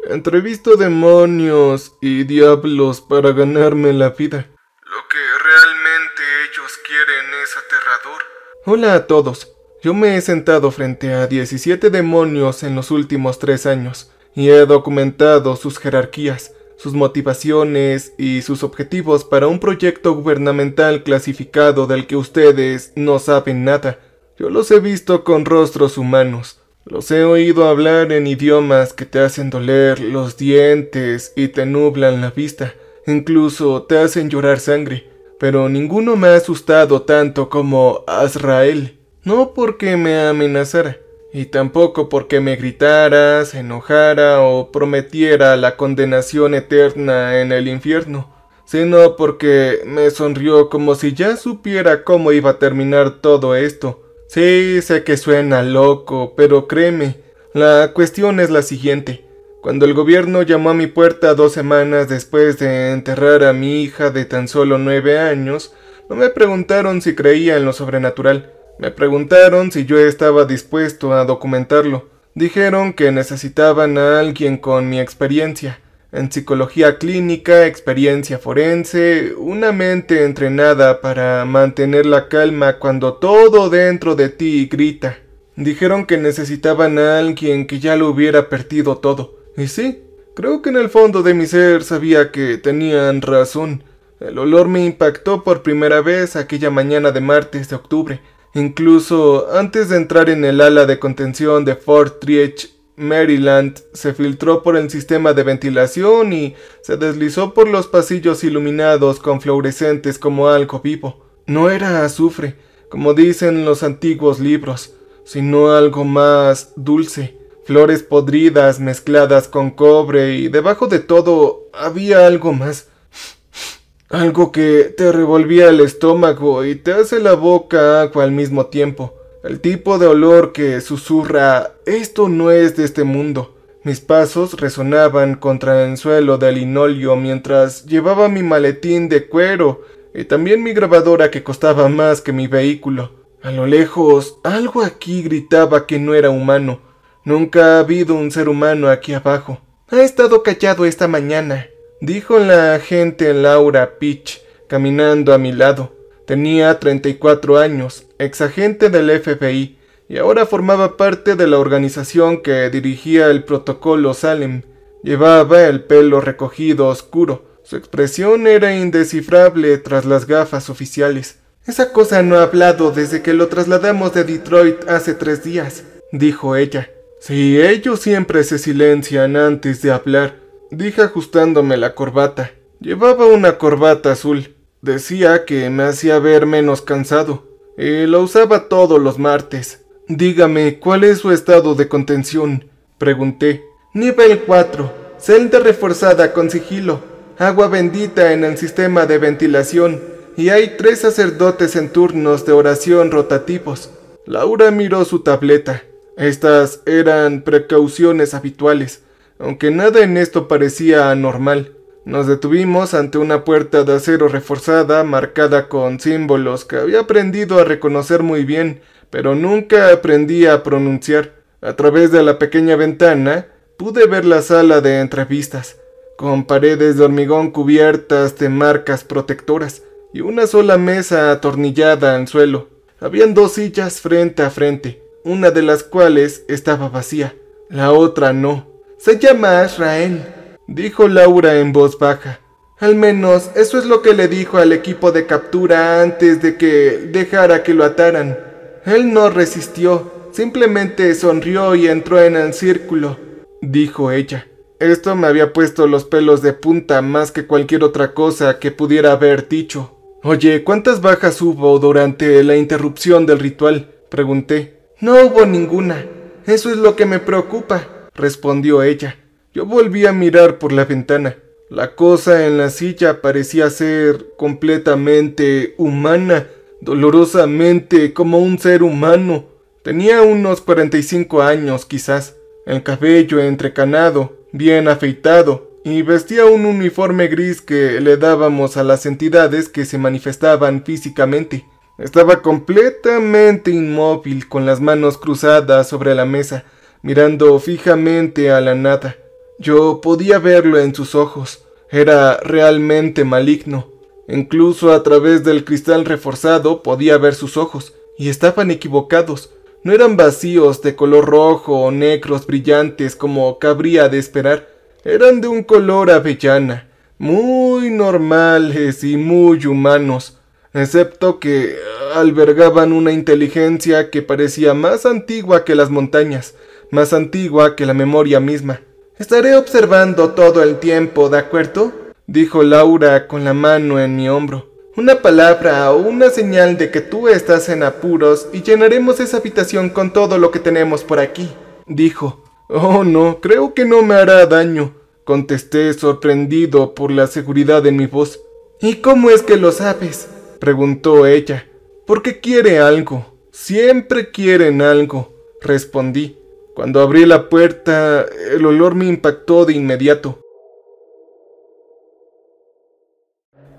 Entrevisto demonios y diablos para ganarme la vida. Lo que realmente ellos quieren es aterrador. Hola a todos. Yo me he sentado frente a 17 demonios en los últimos 3 años y he documentado sus jerarquías, sus motivaciones y sus objetivos para un proyecto gubernamental clasificado del que ustedes no saben nada. Yo los he visto con rostros humanos. Los he oído hablar en idiomas que te hacen doler los dientes y te nublan la vista. Incluso te hacen llorar sangre. Pero ninguno me ha asustado tanto como Azrael. No porque me amenazara, y tampoco porque me gritara, se enojara o prometiera la condenación eterna en el infierno, sino porque me sonrió como si ya supiera cómo iba a terminar todo esto. Sí, sé que suena loco, pero créeme, la cuestión es la siguiente. Cuando el gobierno llamó a mi puerta 2 semanas después de enterrar a mi hija de tan solo 9 años, no me preguntaron si creía en lo sobrenatural. Me preguntaron si yo estaba dispuesto a documentarlo. Dijeron que necesitaban a alguien con mi experiencia en psicología clínica, experiencia forense, una mente entrenada para mantener la calma cuando todo dentro de ti grita. Dijeron que necesitaban a alguien que ya lo hubiera perdido todo. Y sí, creo que en el fondo de mi ser sabía que tenían razón. El olor me impactó por primera vez aquella mañana de martes de octubre. Incluso antes de entrar en el ala de contención de Fort Ridge, Maryland, se filtró por el sistema de ventilación y se deslizó por los pasillos iluminados con fluorescentes como algo vivo. No era azufre, como dicen los antiguos libros, sino algo más dulce. Flores podridas mezcladas con cobre y debajo de todo había algo más. Algo que te revolvía el estómago y te hace la boca agua al mismo tiempo. El tipo de olor que susurra, esto no es de este mundo. Mis pasos resonaban contra el suelo de linóleo mientras llevaba mi maletín de cuero y también mi grabadora que costaba más que mi vehículo. A lo lejos, algo aquí gritaba que no era humano. Nunca ha habido un ser humano aquí abajo. Ha estado callado esta mañana, dijo la agente Laura Peach, caminando a mi lado. Tenía 34 años, exagente del FBI, y ahora formaba parte de la organización que dirigía el protocolo Salem. Llevaba el pelo recogido oscuro. Su expresión era indescifrable tras las gafas oficiales. Esa cosa no ha hablado desde que lo trasladamos de Detroit hace 3 días, dijo ella. Sí, ellos siempre se silencian antes de hablar, dije ajustándome la corbata. Llevaba una corbata azul. Decía que me hacía ver menos cansado, y lo usaba todos los martes. Dígame, ¿cuál es su estado de contención?, pregunté. Nivel 4, celda reforzada con sigilo, agua bendita en el sistema de ventilación, y hay 3 sacerdotes en turnos de oración rotativos. Laura miró su tableta. Estas eran precauciones habituales, aunque nada en esto parecía anormal. Nos detuvimos ante una puerta de acero reforzada marcada con símbolos que había aprendido a reconocer muy bien, pero nunca aprendí a pronunciar. A través de la pequeña ventana pude ver la sala de entrevistas, con paredes de hormigón cubiertas de marcas protectoras y una sola mesa atornillada al suelo. Habían 2 sillas frente a frente, una de las cuales estaba vacía, la otra no. Se llama Azrael, dijo Laura en voz baja. Al menos eso es lo que le dijo al equipo de captura antes de que dejara que lo ataran. Él no resistió, simplemente sonrió y entró en el círculo, dijo ella. Esto me había puesto los pelos de punta más que cualquier otra cosa que pudiera haber dicho. Oye, ¿cuántas bajas hubo durante la interrupción del ritual?, pregunté. No hubo ninguna. Eso es lo que me preocupa, respondió ella. Yo volví a mirar por la ventana. La cosa en la silla parecía ser completamente humana, dolorosamente como un ser humano. Tenía unos 45 años quizás, el cabello entrecanado, bien afeitado, y vestía un uniforme gris que le dábamos a las entidades que se manifestaban físicamente. Estaba completamente inmóvil, con las manos cruzadas sobre la mesa, mirando fijamente a la nada. Yo podía verlo en sus ojos. Era realmente maligno. Incluso a través del cristal reforzado podía ver sus ojos, y estaban equivocados. No eran vacíos de color rojo o negros brillantes como cabría de esperar. Eran de un color avellana, muy normales y muy humanos, excepto que albergaban una inteligencia que parecía más antigua que las montañas, más antigua que la memoria misma. «Estaré observando todo el tiempo, ¿de acuerdo?», dijo Laura con la mano en mi hombro. «Una palabra o una señal de que tú estás en apuros y llenaremos esa habitación con todo lo que tenemos por aquí», dijo. «Oh, no, creo que no me hará daño», contesté sorprendido por la seguridad en mi voz. «¿Y cómo es que lo sabes?», preguntó ella. «Porque quiere algo. Siempre quieren algo», respondí. Cuando abrí la puerta, el olor me impactó de inmediato.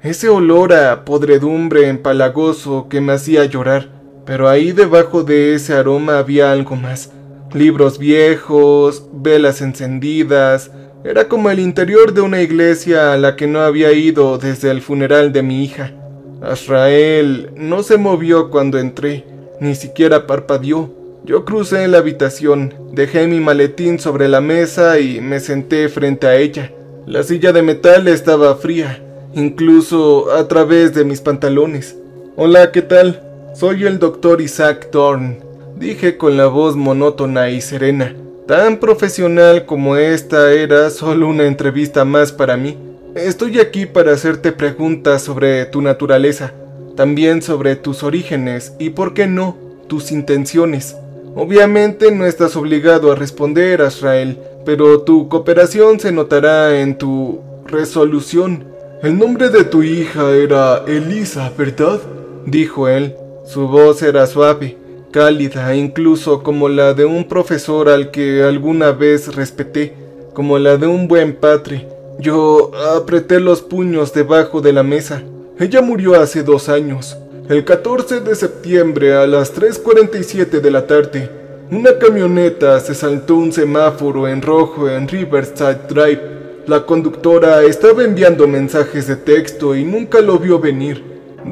Ese olor a podredumbre empalagoso que me hacía llorar, pero ahí debajo de ese aroma había algo más. Libros viejos, velas encendidas. Era como el interior de una iglesia a la que no había ido desde el funeral de mi hija. Azrael no se movió cuando entré, ni siquiera parpadeó. Yo crucé la habitación, dejé mi maletín sobre la mesa y me senté frente a ella. La silla de metal estaba fría, incluso a través de mis pantalones. «Hola, ¿qué tal? Soy el Dr. Isaac Thorne», dije con la voz monótona y serena. Tan profesional como esta era solo una entrevista más para mí. «Estoy aquí para hacerte preguntas sobre tu naturaleza, también sobre tus orígenes y, ¿por qué no?, tus intenciones. Obviamente no estás obligado a responder, Azrael, pero tu cooperación se notará en tu resolución». «El nombre de tu hija era Elisa, ¿verdad?», dijo él. Su voz era suave, cálida, incluso como la de un profesor al que alguna vez respeté, como la de un buen padre. Yo apreté los puños debajo de la mesa. «Ella murió hace 2 años. El 14 de septiembre a las 3:47 de la tarde, una camioneta se saltó un semáforo en rojo en Riverside Drive. La conductora estaba enviando mensajes de texto y nunca lo vio venir»,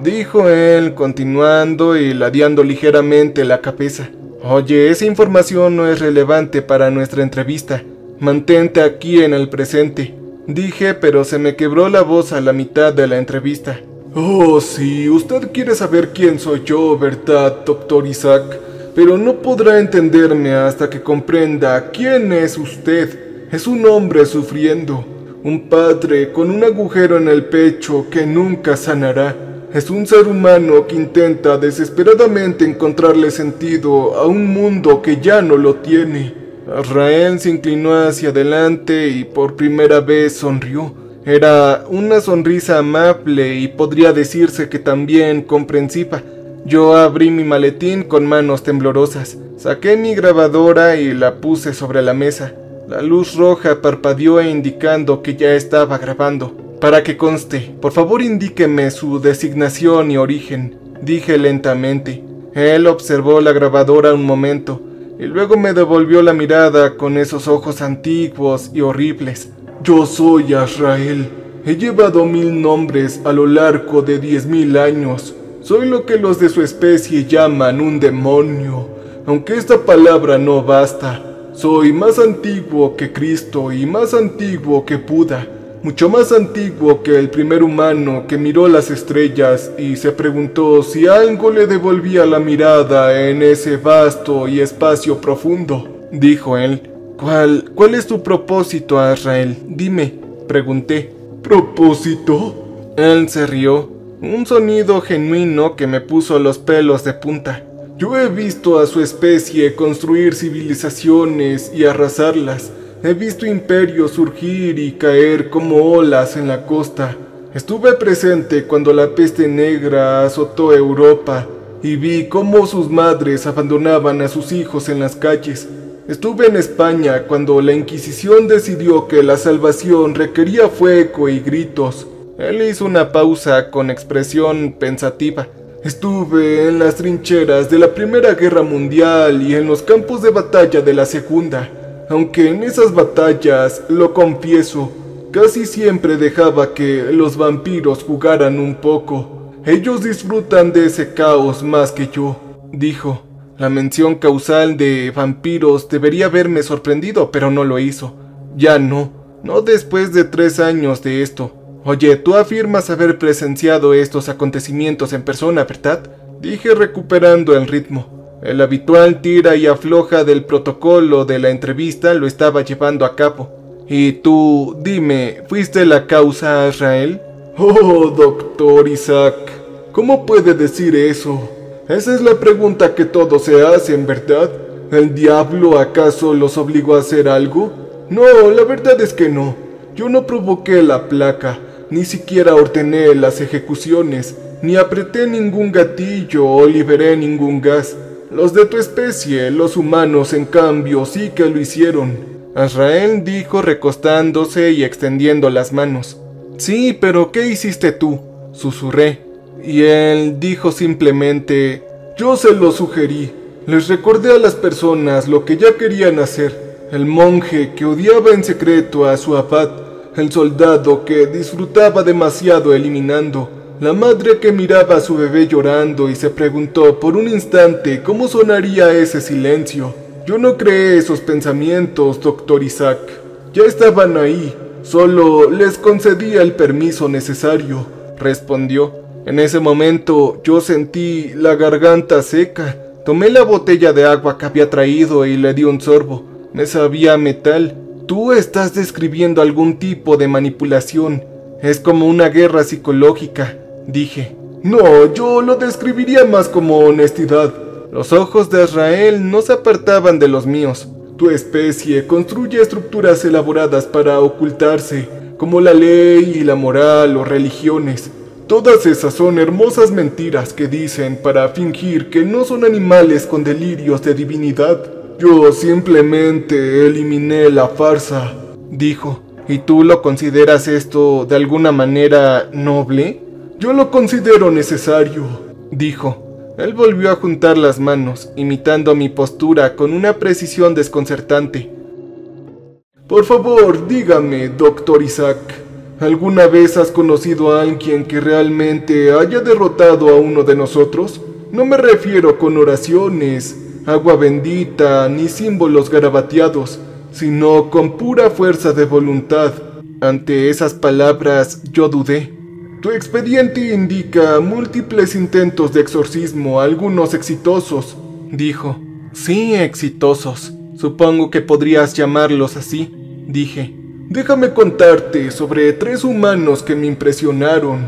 dijo él, continuando y ladeando ligeramente la cabeza. «Oye, esa información no es relevante para nuestra entrevista. Mantente aquí en el presente», dije, pero se me quebró la voz a la mitad de la entrevista. «Oh, sí, usted quiere saber quién soy yo, ¿verdad, Dr. Isaac? Pero no podrá entenderme hasta que comprenda quién es usted. Es un hombre sufriendo, un padre con un agujero en el pecho que nunca sanará. Es un ser humano que intenta desesperadamente encontrarle sentido a un mundo que ya no lo tiene». Azrael se inclinó hacia adelante y por primera vez sonrió. Era una sonrisa amable y podría decirse que también comprensiva. Yo abrí mi maletín con manos temblorosas. Saqué mi grabadora y la puse sobre la mesa. La luz roja parpadeó indicando que ya estaba grabando. «Para que conste, por favor indíqueme su designación y origen», dije lentamente. Él observó la grabadora un momento y luego me devolvió la mirada con esos ojos antiguos y horribles. «Yo soy Azrael. He llevado 1000 nombres a lo largo de 10.000 años. Soy lo que los de su especie llaman un demonio, aunque esta palabra no basta. Soy más antiguo que Cristo y más antiguo que Buda, mucho más antiguo que el primer humano que miró las estrellas y se preguntó si algo le devolvía la mirada en ese vasto y espacio profundo», dijo él. ¿Cuál es tu propósito, Azrael? Dime, pregunté. «¿Propósito?». Él se rió, un sonido genuino que me puso los pelos de punta. «Yo he visto a su especie construir civilizaciones y arrasarlas. He visto imperios surgir y caer como olas en la costa. Estuve presente cuando la peste negra azotó Europa y vi cómo sus madres abandonaban a sus hijos en las calles. Estuve en España cuando la Inquisición decidió que la salvación requería fuego y gritos». Él hizo una pausa con expresión pensativa. «Estuve en las trincheras de la Primera Guerra Mundial y en los campos de batalla de la Segunda. aunque en esas batallas, lo confieso, casi siempre dejaba que los vampiros jugaran un poco. Ellos disfrutan de ese caos más que yo, dijo. La mención causal de vampiros debería haberme sorprendido, pero no lo hizo. Ya no después de 3 años de esto. Oye, tú afirmas haber presenciado estos acontecimientos en persona, ¿verdad? Dije recuperando el ritmo. El habitual tira y afloja del protocolo de la entrevista lo estaba llevando a cabo. Y tú, dime, ¿fuiste la causa a Azrael? Oh, doctor Isaac, ¿cómo puede decir eso? Esa es la pregunta que todos se hacen, ¿verdad? ¿El diablo acaso los obligó a hacer algo? No, la verdad es que no. Yo no provoqué la placa, ni siquiera ordené las ejecuciones, ni apreté ningún gatillo o liberé ningún gas. Los de tu especie, los humanos, en cambio, sí que lo hicieron. Azrael dijo recostándose y extendiendo las manos. Sí, pero ¿qué hiciste tú? Susurré. Y él dijo simplemente, yo se lo sugerí. Les recordé a las personas lo que ya querían hacer. El monje que odiaba en secreto a su abad, el soldado que disfrutaba demasiado eliminando, la madre que miraba a su bebé llorando y se preguntó por un instante cómo sonaría ese silencio. Yo no creé esos pensamientos, doctor Isaac. Ya estaban ahí, solo les concedía el permiso necesario, respondió. En ese momento yo sentí la garganta seca. Tomé la botella de agua que había traído y le di un sorbo. Me sabía a metal. Tú estás describiendo algún tipo de manipulación. Es como una guerra psicológica, dije. No, yo lo describiría más como honestidad. Los ojos de Azrael no se apartaban de los míos. Tu especie construye estructuras elaboradas para ocultarse, como la ley y la moral o religiones. Todas esas son hermosas mentiras que dicen para fingir que no son animales con delirios de divinidad. Yo simplemente eliminé la farsa, dijo. ¿Y tú lo consideras esto de alguna manera noble? Yo lo considero necesario, dijo. Él volvió a juntar las manos, imitando mi postura con una precisión desconcertante. Por favor, dígame, doctor Isaac. ¿Alguna vez has conocido a alguien que realmente haya derrotado a uno de nosotros? No me refiero con oraciones, agua bendita, ni símbolos garabateados, sino con pura fuerza de voluntad. Ante esas palabras yo dudé. Tu expediente indica múltiples intentos de exorcismo, algunos exitosos, dijo. Sí, exitosos. Supongo que podrías llamarlos así, dije. Déjame contarte sobre 3 humanos que me impresionaron,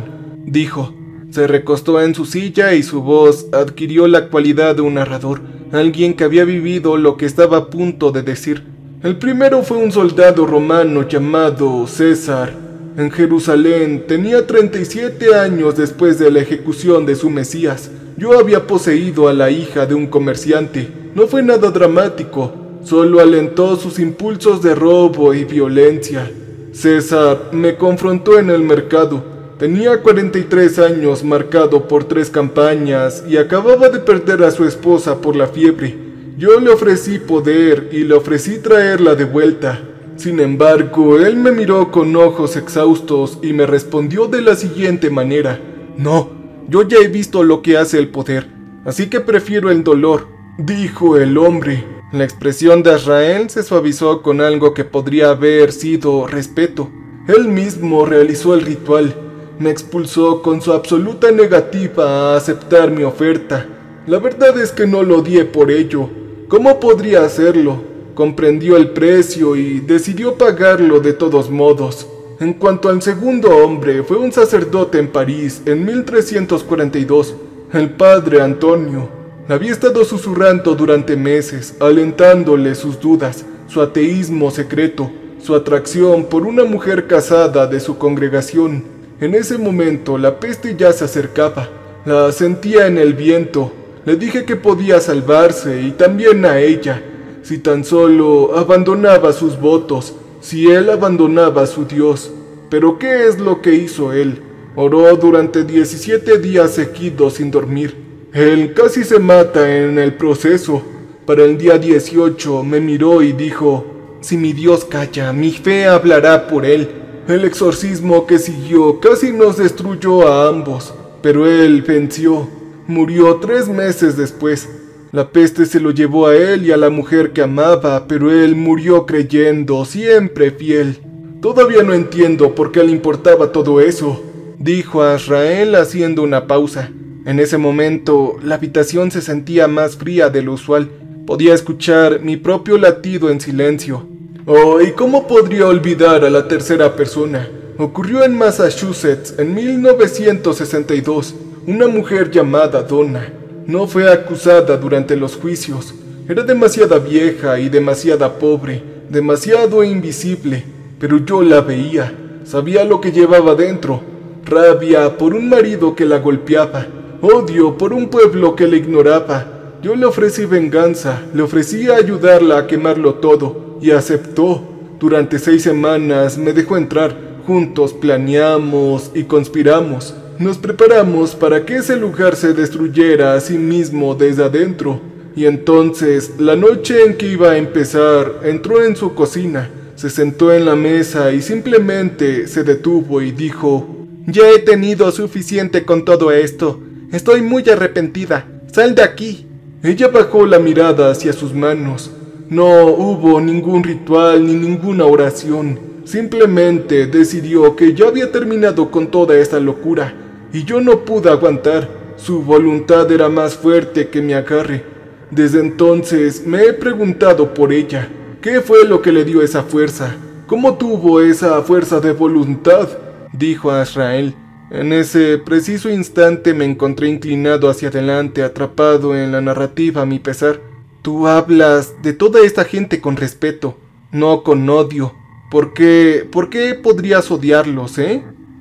dijo. Se recostó en su silla y su voz adquirió la cualidad de un narrador, alguien que había vivido lo que estaba a punto de decir. El primero fue un soldado romano llamado César. En Jerusalén tenía 37 años después de la ejecución de su Mesías. Yo había poseído a la hija de un comerciante. No fue nada dramático. Solo alentó sus impulsos de robo y violencia. César me confrontó en el mercado. Tenía 43 años, marcado por 3 campañas, y acababa de perder a su esposa por la fiebre. Yo le ofrecí poder y le ofrecí traerla de vuelta. Sin embargo, él me miró con ojos exhaustos y me respondió de la siguiente manera. No, yo ya he visto lo que hace el poder, así que prefiero el dolor, dijo el hombre. La expresión de Azrael se suavizó con algo que podría haber sido respeto. Él mismo realizó el ritual. Me expulsó con su absoluta negativa a aceptar mi oferta. La verdad es que no lo odié por ello. ¿Cómo podría hacerlo? Comprendió el precio y decidió pagarlo de todos modos. En cuanto al segundo hombre, fue un sacerdote en París en 1342, el padre Antonio. Había estado susurrando durante meses, alentándole sus dudas, su ateísmo secreto, su atracción por una mujer casada de su congregación. En ese momento la peste ya se acercaba, la sentía en el viento. Le dije que podía salvarse y también a ella, si tan solo abandonaba sus votos, si él abandonaba a su Dios. Pero ¿qué es lo que hizo él? Oró durante 17 días seguidos sin dormir. Él casi se mata en el proceso. Para el día 18 me miró y dijo: Si mi Dios calla, mi fe hablará por él. El exorcismo que siguió casi nos destruyó a ambos, pero él venció. Murió 3 meses después. La peste se lo llevó a él y a la mujer que amaba, pero él murió creyendo, siempre fiel. Todavía no entiendo por qué le importaba todo eso, dijo Azrael haciendo una pausa. En ese momento, la habitación se sentía más fría de lo usual. Podía escuchar mi propio latido en silencio. Oh, ¿y cómo podría olvidar a la tercera persona? Ocurrió en Massachusetts en 1962. Una mujer llamada Donna no fue acusada durante los juicios. Era demasiado vieja y demasiado pobre, demasiado invisible, pero yo la veía. Sabía lo que llevaba dentro. Rabia por un marido que la golpeaba. Odio por un pueblo que la ignoraba. Yo le ofrecí venganza, le ofrecí ayudarla a quemarlo todo, y aceptó. Durante 6 semanas me dejó entrar. Juntos planeamos y conspiramos. Nos preparamos para que ese lugar se destruyera a sí mismo desde adentro. Y entonces, la noche en que iba a empezar, entró en su cocina, se sentó en la mesa y simplemente se detuvo y dijo: «Ya he tenido suficiente con todo esto. Estoy muy arrepentida. Sal de aquí». Ella bajó la mirada hacia sus manos. No hubo ningún ritual ni ninguna oración. Simplemente decidió que ya había terminado con toda esta locura. Y yo no pude aguantar. Su voluntad era más fuerte que mi agarre. Desde entonces me he preguntado por ella. ¿Qué fue lo que le dio esa fuerza? ¿Cómo tuvo esa fuerza de voluntad?, dijo Azrael. En ese preciso instante me encontré inclinado hacia adelante, atrapado en la narrativa a mi pesar. Tú hablas de toda esta gente con respeto, no con odio. ¿Por qué podrías odiarlos,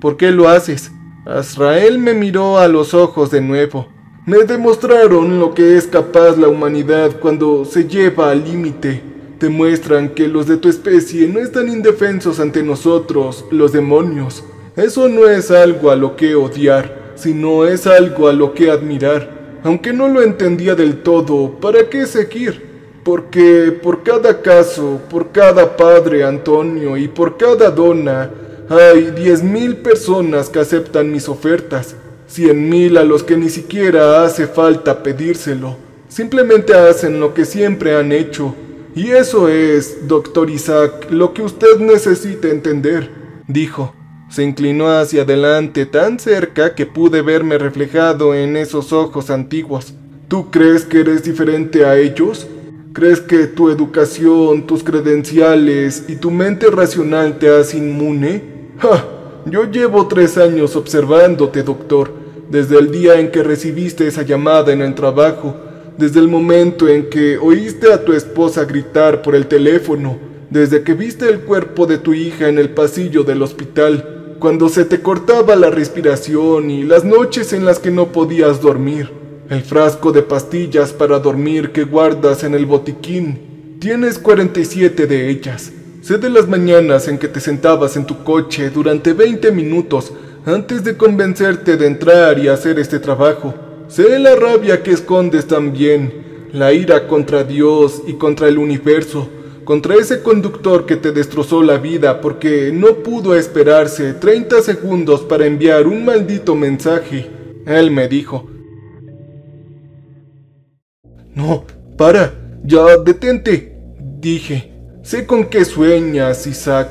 ¿Por qué lo haces? Azrael me miró a los ojos de nuevo. Me demostraron lo que es capaz la humanidad cuando se lleva al límite. Demuestran que los de tu especie no están indefensos ante nosotros, los demonios. Eso no es algo a lo que odiar, sino es algo a lo que admirar. Aunque no lo entendía del todo, ¿para qué seguir? Porque por cada caso, por cada padre Antonio y por cada Donna, hay 10,000 personas que aceptan mis ofertas. 100,000 a los que ni siquiera hace falta pedírselo. Simplemente hacen lo que siempre han hecho. Y eso es, Dr. Isaac, lo que usted necesita entender, dijo. Se inclinó hacia adelante tan cerca que pude verme reflejado en esos ojos antiguos. ¿Tú crees que eres diferente a ellos? ¿Crees que tu educación, tus credenciales y tu mente racional te hace inmune? ¡Ja! Yo llevo 3 años observándote, doctor, desde el día en que recibiste esa llamada en el trabajo, desde el momento en que oíste a tu esposa gritar por el teléfono, desde que viste el cuerpo de tu hija en el pasillo del hospital, cuando se te cortaba la respiración y las noches en las que no podías dormir, el frasco de pastillas para dormir que guardas en el botiquín. Tienes 47 de ellas. Sé de las mañanas en que te sentabas en tu coche durante 20 minutos antes de convencerte de entrar y hacer este trabajo. Sé la rabia que escondes también, la ira contra Dios y contra el universo, contra ese conductor que te destrozó la vida porque no pudo esperarse 30 segundos para enviar un maldito mensaje. Él me dijo: «No, para, ya detente», dije. «Sé con qué sueñas, Isaac.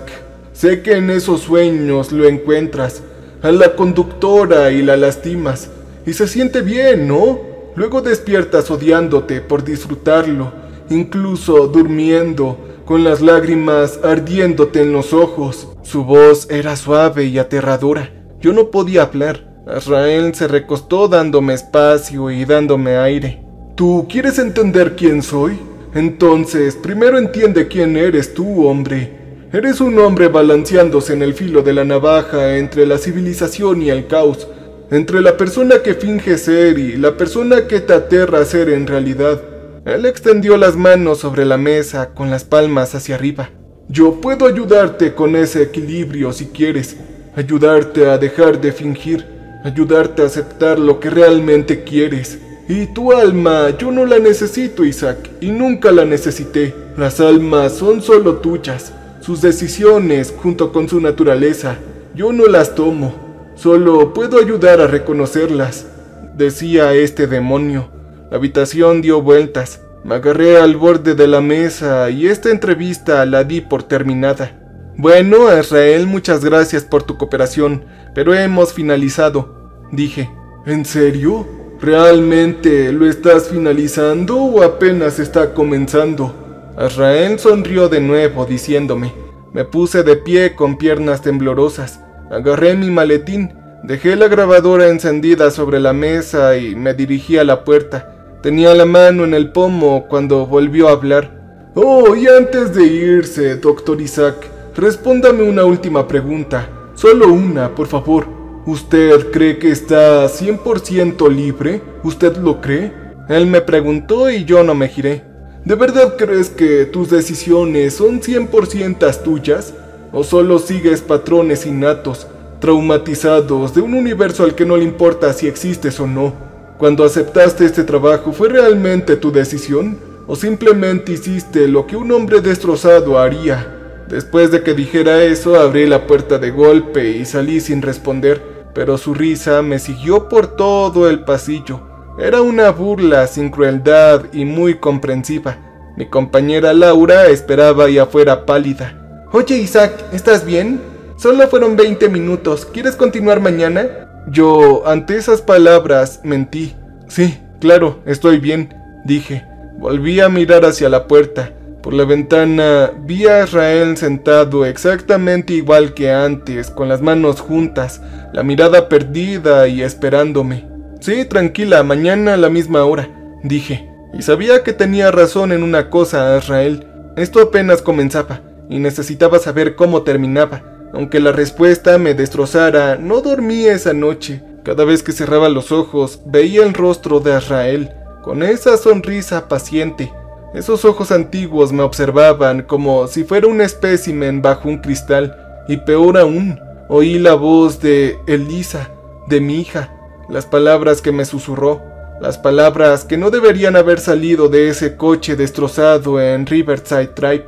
Sé que en esos sueños lo encuentras, a la conductora y la lastimas. Y se siente bien, ¿no? Luego despiertas odiándote por disfrutarlo, incluso durmiendo, con las lágrimas ardiéndote en los ojos». Su voz era suave y aterradora. Yo no podía hablar. Azrael se recostó dándome espacio y dándome aire. ¿Tú quieres entender quién soy? Entonces, primero entiende quién eres tú, hombre. Eres un hombre balanceándose en el filo de la navaja entre la civilización y el caos, entre la persona que finge ser y la persona que te aterra ser en realidad. Él extendió las manos sobre la mesa con las palmas hacia arriba. Yo puedo ayudarte con ese equilibrio si quieres, ayudarte a dejar de fingir, ayudarte a aceptar lo que realmente quieres. Y tu alma, yo no la necesito, Isaac, y nunca la necesité. Las almas son solo tuyas, sus decisiones junto con su naturaleza. Yo no las tomo, solo puedo ayudar a reconocerlas, decía este demonio. La habitación dio vueltas. Me agarré al borde de la mesa y esta entrevista la di por terminada. Bueno, Azrael, muchas gracias por tu cooperación, pero hemos finalizado, dije. ¿En serio? ¿Realmente lo estás finalizando o apenas está comenzando? Azrael sonrió de nuevo diciéndome. Me puse de pie con piernas temblorosas. Agarré mi maletín, dejé la grabadora encendida sobre la mesa y me dirigí a la puerta. Tenía la mano en el pomo cuando volvió a hablar. Oh, y antes de irse, Dr. Isaac, respóndame una última pregunta. Solo una, por favor. ¿Usted cree que está 100% libre? ¿Usted lo cree? Él me preguntó y yo no me giré. ¿De verdad crees que tus decisiones son 100% tuyas? ¿O solo sigues patrones innatos, traumatizados de un universo al que no le importa si existes o no? Cuando aceptaste este trabajo, ¿fue realmente tu decisión? ¿O simplemente hiciste lo que un hombre destrozado haría? Después de que dijera eso, abrí la puerta de golpe y salí sin responder, pero su risa me siguió por todo el pasillo. Era una burla sin crueldad y muy comprensiva. Mi compañera Laura esperaba ahí afuera pálida. Oye, Isaac, ¿estás bien? Solo fueron 20 minutos. ¿Quieres continuar mañana? Yo, ante esas palabras, mentí. Sí, claro, estoy bien, dije. Volví a mirar hacia la puerta. Por la ventana vi a Azrael sentado exactamente igual que antes, con las manos juntas, la mirada perdida y esperándome. Sí, tranquila, mañana a la misma hora, dije. Y sabía que tenía razón en una cosa, Azrael. Esto apenas comenzaba, y necesitaba saber cómo terminaba. Aunque la respuesta me destrozara, no dormí esa noche. Cada vez que cerraba los ojos, veía el rostro de Azrael, con esa sonrisa paciente. Esos ojos antiguos me observaban como si fuera un espécimen bajo un cristal. Y peor aún, oí la voz de Elisa, de mi hija. Las palabras que me susurró, las palabras que no deberían haber salido de ese coche destrozado en Riverside Drive.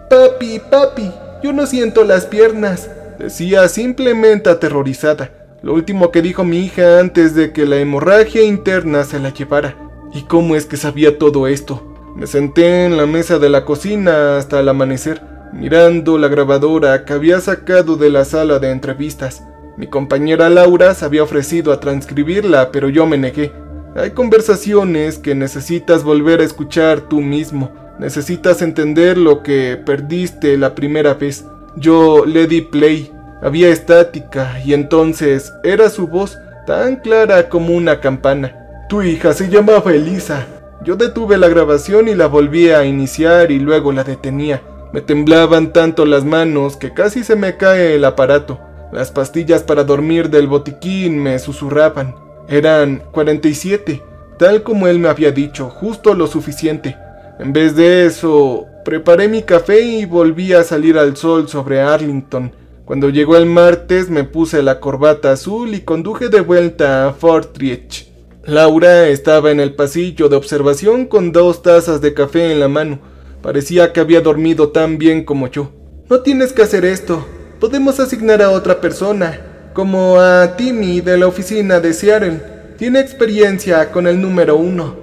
Papi, papi. Yo no siento las piernas, decía simplemente aterrorizada. Lo último que dijo mi hija antes de que la hemorragia interna se la llevara. ¿Y cómo es que sabía todo esto? Me senté en la mesa de la cocina hasta el amanecer, mirando la grabadora que había sacado de la sala de entrevistas. Mi compañera Laura se había ofrecido a transcribirla, pero yo me negué. Hay conversaciones que necesitas volver a escuchar tú mismo. Necesitas entender lo que perdiste la primera vez. Yo le di play. Había estática y entonces era su voz tan clara como una campana. Tu hija se llamaba Elisa. Yo detuve la grabación y la volví a iniciar y luego la detenía. Me temblaban tanto las manos que casi se me cae el aparato. Las pastillas para dormir del botiquín me susurraban. Eran 47, tal como él me había dicho, justo lo suficiente. En vez de eso, preparé mi café y volví a salir al sol sobre Arlington. Cuando llegó el martes me puse la corbata azul y conduje de vuelta a Fortridge. Laura estaba en el pasillo de observación con 2 tazas de café en la mano. Parecía que había dormido tan bien como yo. No tienes que hacer esto. Podemos asignar a otra persona, como a Timmy de la oficina de Seattle. Tiene experiencia con el número 1.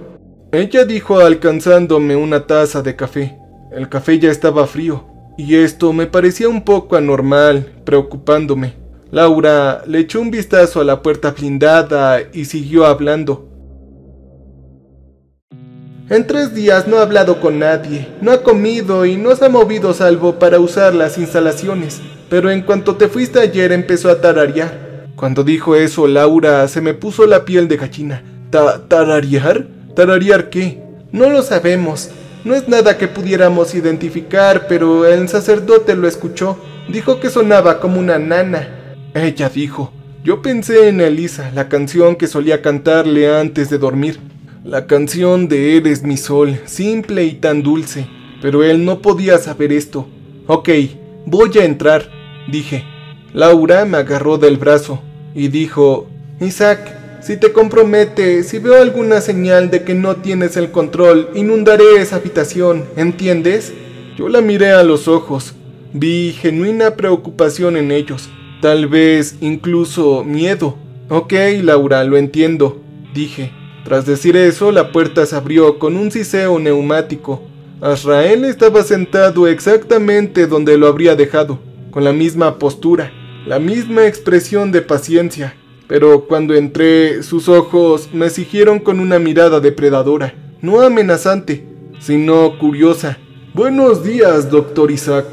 Ella dijo alcanzándome una taza de café. El café ya estaba frío, y esto me parecía un poco anormal, preocupándome. Laura le echó un vistazo a la puerta blindada y siguió hablando. En 3 días no ha hablado con nadie, no ha comido y no se ha movido salvo para usar las instalaciones. Pero en cuanto te fuiste ayer empezó a tararear. Cuando dijo eso, Laura se me puso la piel de gallina. ¿Tararear? ¿Tararear qué? No lo sabemos. No es nada que pudiéramos identificar, pero el sacerdote lo escuchó. Dijo que sonaba como una nana. Ella dijo. Yo pensé en Elisa, la canción que solía cantarle antes de dormir. La canción de Eres mi sol, simple y tan dulce. Pero él no podía saber esto. Ok, voy a entrar, dije. Laura me agarró del brazo y dijo, Isaac, si te compromete, si veo alguna señal de que no tienes el control, inundaré esa habitación, ¿entiendes? Yo la miré a los ojos. Vi genuina preocupación en ellos. Tal vez incluso miedo. Ok, Laura, lo entiendo, dije. Tras decir eso, la puerta se abrió con un siseo neumático. Azrael estaba sentado exactamente donde lo habría dejado, con la misma postura, la misma expresión de paciencia. Pero cuando entré, sus ojos me siguieron con una mirada depredadora, no amenazante, sino curiosa. «Buenos días, doctor Isaac.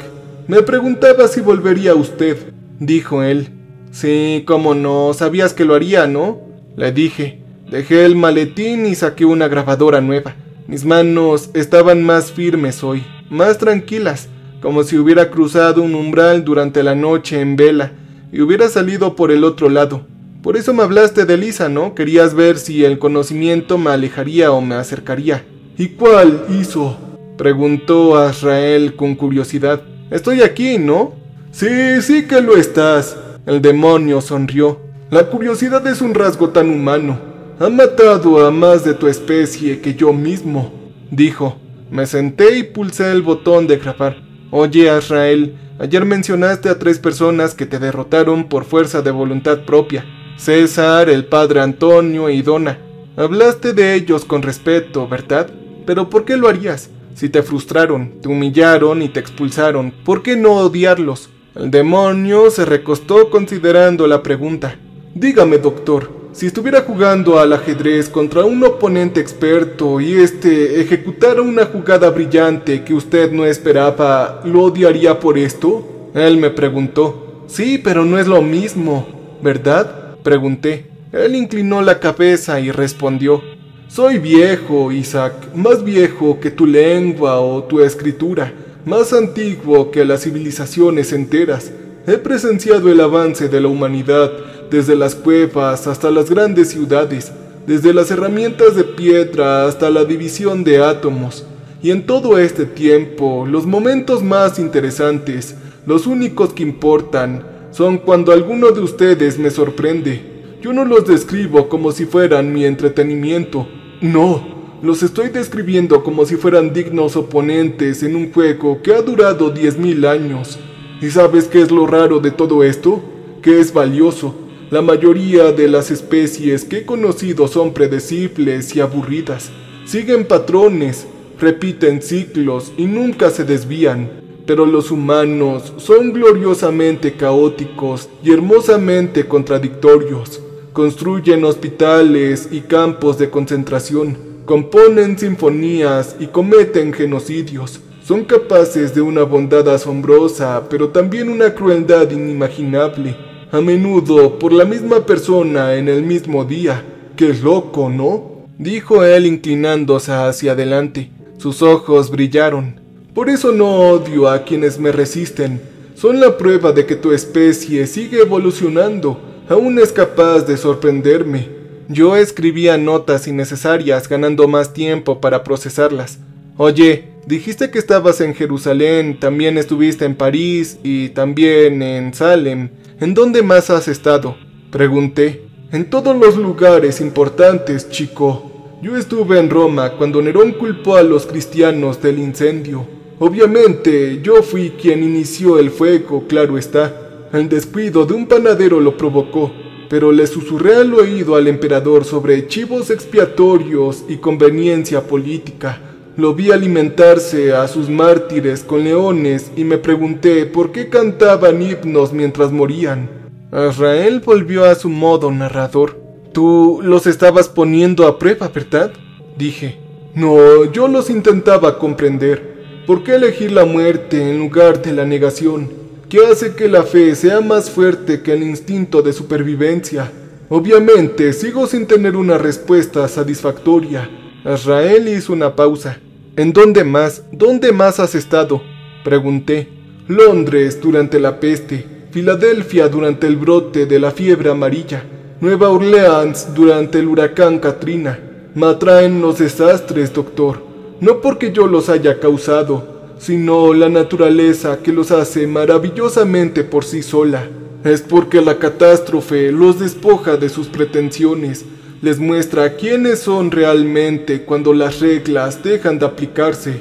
Me preguntaba si volvería usted», dijo él. «Sí, cómo no, sabías que lo haría, ¿no?», le dije. Dejé el maletín y saqué una grabadora nueva. Mis manos estaban más firmes hoy, más tranquilas, como si hubiera cruzado un umbral durante la noche en vela y hubiera salido por el otro lado. Por eso me hablaste de Lisa, ¿no? Querías ver si el conocimiento me alejaría o me acercaría. «¿Y cuál hizo?», preguntó Azrael con curiosidad. «Estoy aquí, ¿no?». «Sí, sí que lo estás», el demonio sonrió. «La curiosidad es un rasgo tan humano. Ha matado a más de tu especie que yo mismo», dijo. Me senté y pulsé el botón de grabar. «Oye, Azrael, ayer mencionaste a 3 personas que te derrotaron por fuerza de voluntad propia. César, el padre Antonio y Donna. Hablaste de ellos con respeto, ¿verdad? Pero ¿por qué lo harías? Si te frustraron, te humillaron y te expulsaron, ¿por qué no odiarlos?». El demonio se recostó considerando la pregunta. «Dígame, doctor, si estuviera jugando al ajedrez contra un oponente experto y ejecutara una jugada brillante que usted no esperaba, ¿lo odiaría por esto?». Él me preguntó. «Sí, pero no es lo mismo, ¿verdad?», pregunté. Él inclinó la cabeza y respondió. «Soy viejo, Isaac, más viejo que tu lengua o tu escritura, más antiguo que las civilizaciones enteras. He presenciado el avance de la humanidad, desde las cuevas hasta las grandes ciudades, desde las herramientas de piedra hasta la división de átomos. Y en todo este tiempo, los momentos más interesantes, los únicos que importan, son cuando alguno de ustedes me sorprende. Yo no los describo como si fueran mi entretenimiento. No, los estoy describiendo como si fueran dignos oponentes en un juego que ha durado 10.000 años. ¿Y sabes qué es lo raro de todo esto? Que es valioso. La mayoría de las especies que he conocido son predecibles y aburridas. Siguen patrones, repiten ciclos y nunca se desvían. Pero los humanos son gloriosamente caóticos y hermosamente contradictorios. Construyen hospitales y campos de concentración, componen sinfonías y cometen genocidios. Son capaces de una bondad asombrosa, pero también una crueldad inimaginable. A menudo por la misma persona en el mismo día. ¡Qué loco!, ¿no?, dijo él inclinándose hacia adelante. Sus ojos brillaron. «Por eso no odio a quienes me resisten. Son la prueba de que tu especie sigue evolucionando. Aún es capaz de sorprenderme». Yo escribía notas innecesarias, ganando más tiempo para procesarlas. «Oye, dijiste que estabas en Jerusalén, también estuviste en París y también en Salem. ¿En dónde más has estado?», pregunté. «En todos los lugares importantes, chico. Yo estuve en Roma cuando Nerón culpó a los cristianos del incendio. Obviamente, yo fui quien inició el fuego, claro está. El descuido de un panadero lo provocó, pero le susurré al oído al emperador sobre chivos expiatorios y conveniencia política. Lo vi alimentarse a sus mártires con leones y me pregunté por qué cantaban himnos mientras morían». Azrael volvió a su modo narrador. «Tú los estabas poniendo a prueba, ¿verdad?», dije. «No, yo los intentaba comprender. ¿Por qué elegir la muerte en lugar de la negación? ¿Qué hace que la fe sea más fuerte que el instinto de supervivencia? Obviamente, sigo sin tener una respuesta satisfactoria». Azrael hizo una pausa. «¿En dónde más has estado?», pregunté. «Londres durante la peste, Filadelfia durante el brote de la fiebre amarilla, Nueva Orleans durante el huracán Katrina. Me atraen los desastres, doctor, no porque yo los haya causado, sino la naturaleza que los hace maravillosamente por sí sola. Es porque la catástrofe los despoja de sus pretensiones, les muestra quiénes son realmente cuando las reglas dejan de aplicarse».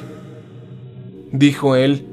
dijo él.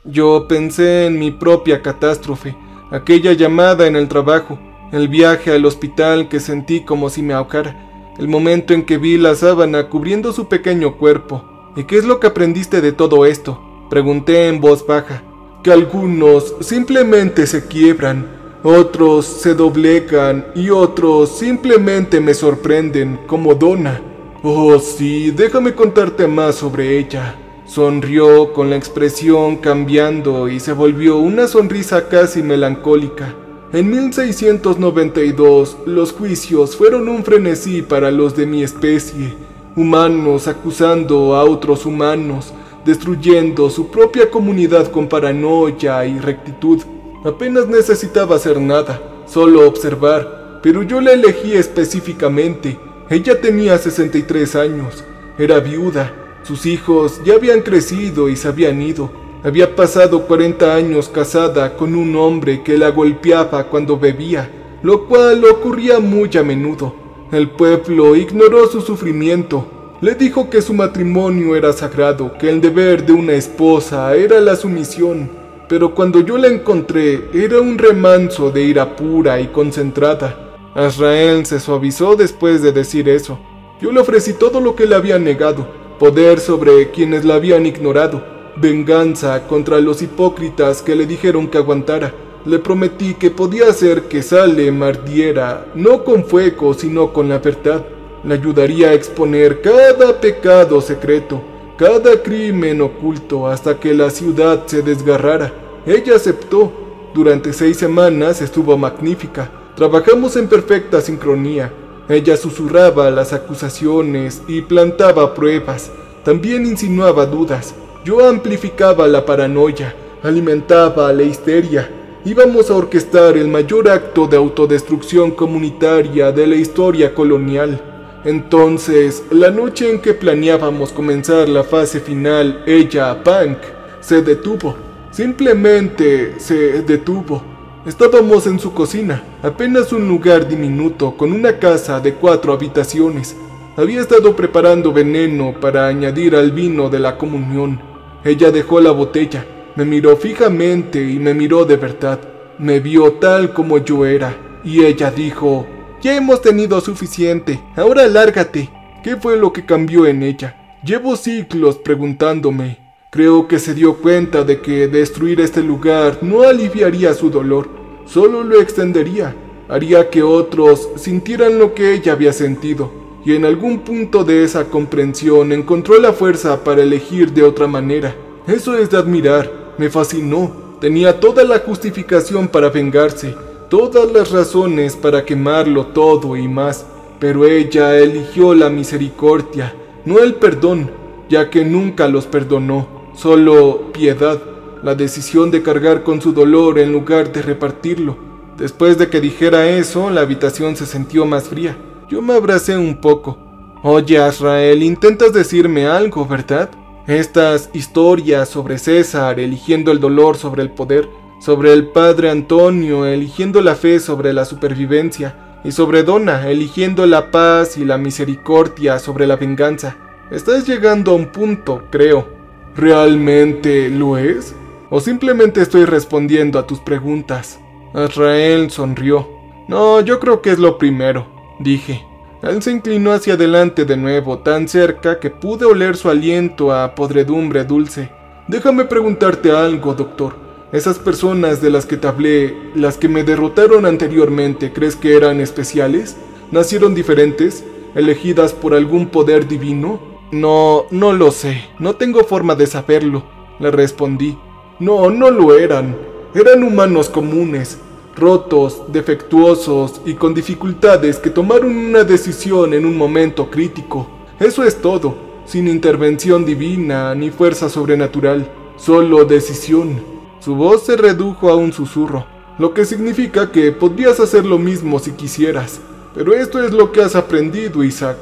Yo pensé en mi propia catástrofe, aquella llamada en el trabajo, el viaje al hospital que sentí como si me ahogara, el momento en que vi la sábana cubriendo su pequeño cuerpo. ¿Y qué es lo que aprendiste de todo esto?, pregunté en voz baja. Que algunos simplemente se quiebran, otros se doblegan y otros simplemente me sorprenden, como Donna. Oh sí, déjame contarte más sobre ella. Sonrió con la expresión cambiando y se volvió una sonrisa casi melancólica. En 1692 los juicios fueron un frenesí para los de mi especie, humanos acusando a otros humanos, destruyendo su propia comunidad con paranoia y rectitud. Apenas necesitaba hacer nada, solo observar, pero yo la elegí específicamente. Ella tenía 63 años, era viuda, sus hijos ya habían crecido y se habían ido. Había pasado 40 años casada con un hombre que la golpeaba cuando bebía, lo cual ocurría muy a menudo. El pueblo ignoró su sufrimiento. Le dijo que su matrimonio era sagrado, que el deber de una esposa era la sumisión, pero cuando yo la encontré era un remanso de ira pura y concentrada. Azrael se suavizó después de decir eso. Yo le ofrecí todo lo que le había negado, poder sobre quienes la habían ignorado, venganza contra los hipócritas que le dijeron que aguantara. Le prometí que podía hacer que Salem ardiera, no con fuego sino con la verdad. Le ayudaría a exponer cada pecado secreto, cada crimen oculto hasta que la ciudad se desgarrara. Ella aceptó. Durante 6 semanas estuvo magnífica. Trabajamos en perfecta sincronía. Ella susurraba las acusaciones y plantaba pruebas. También insinuaba dudas. Yo amplificaba la paranoia, alimentaba la histeria. Íbamos a orquestar el mayor acto de autodestrucción comunitaria de la historia colonial. Entonces, la noche en que planeábamos comenzar la fase final, ella, Punk, se detuvo. Simplemente se detuvo. Estábamos en su cocina, apenas un lugar diminuto con una casa de 4 habitaciones. Había estado preparando veneno para añadir al vino de la comunión. Ella dejó la botella, me miró fijamente y me miró de verdad. Me vio tal como yo era, y ella dijo: «Ya hemos tenido suficiente, ahora lárgate». ¿Qué fue lo que cambió en ella? Llevo siglos preguntándome. Creo que se dio cuenta de que destruir este lugar no aliviaría su dolor, solo lo extendería, haría que otros sintieran lo que ella había sentido, y en algún punto de esa comprensión encontró la fuerza para elegir de otra manera. Eso es de admirar, me fascinó, tenía toda la justificación para vengarse, todas las razones para quemarlo todo y más, pero ella eligió la misericordia, no el perdón, ya que nunca los perdonó, solo piedad, la decisión de cargar con su dolor en lugar de repartirlo. Después de que dijera eso, la habitación se sintió más fría. Yo me abracé un poco. «Oye, Azrael, intentas decirme algo, ¿verdad? Estas historias sobre César eligiendo el dolor sobre el poder, sobre el padre Antonio eligiendo la fe sobre la supervivencia, y sobre Donna eligiendo la paz y la misericordia sobre la venganza. Estás llegando a un punto, creo. ¿Realmente lo es? ¿O simplemente estoy respondiendo a tus preguntas?» Azrael sonrió. «No, yo creo que es lo primero», dije. Él se inclinó hacia adelante de nuevo, tan cerca que pude oler su aliento a podredumbre dulce. «Déjame preguntarte algo, doctor. Esas personas de las que te hablé, las que me derrotaron anteriormente, ¿crees que eran especiales? ¿Nacieron diferentes? ¿Elegidas por algún poder divino?» No lo sé. No tengo forma de saberlo», le respondí. No lo eran. Eran humanos comunes, rotos, defectuosos y con dificultades que tomaron una decisión en un momento crítico. Eso es todo, sin intervención divina ni fuerza sobrenatural, solo decisión. Su voz se redujo a un susurro, lo que significa que podrías hacer lo mismo si quisieras. Pero esto es lo que has aprendido, Isaac.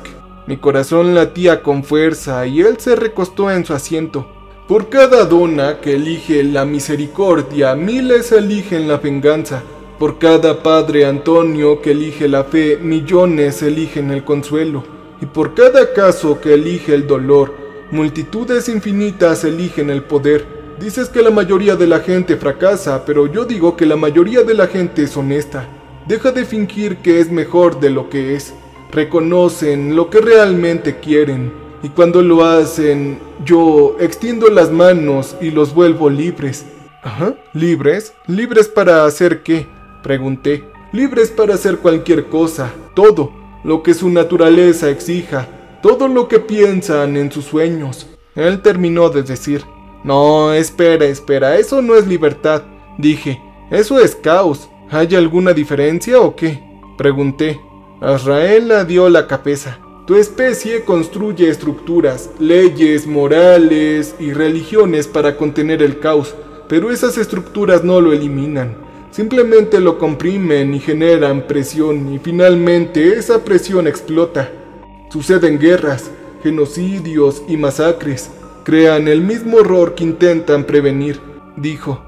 Mi corazón latía con fuerza y él se recostó en su asiento. Por cada Donna que elige la misericordia, miles eligen la venganza. Por cada padre Antonio que elige la fe, millones eligen el consuelo. Y por cada caso que elige el dolor, Multitudes infinitas eligen el poder. Dices que la mayoría de la gente fracasa, pero yo digo que la mayoría de la gente es honesta. Deja de fingir que es mejor de lo que es. Reconocen lo que realmente quieren. Y cuando lo hacen, yo extiendo las manos y los vuelvo libres. Ajá, ¿libres? ¿Libres para hacer qué? Pregunté. Libres para hacer cualquier cosa, todo lo que su naturaleza exija, todo lo que piensan en sus sueños. Él terminó de decir. No, espera, eso no es libertad. Dije, eso es caos. ¿Hay alguna diferencia o qué? Pregunté. Azrael dio la cabeza. Tu especie construye estructuras, leyes, morales y religiones para contener el caos, pero esas estructuras no lo eliminan. Simplemente lo comprimen y generan presión y finalmente esa presión explota. Suceden guerras, genocidios y masacres. Crean el mismo horror que intentan prevenir, dijo.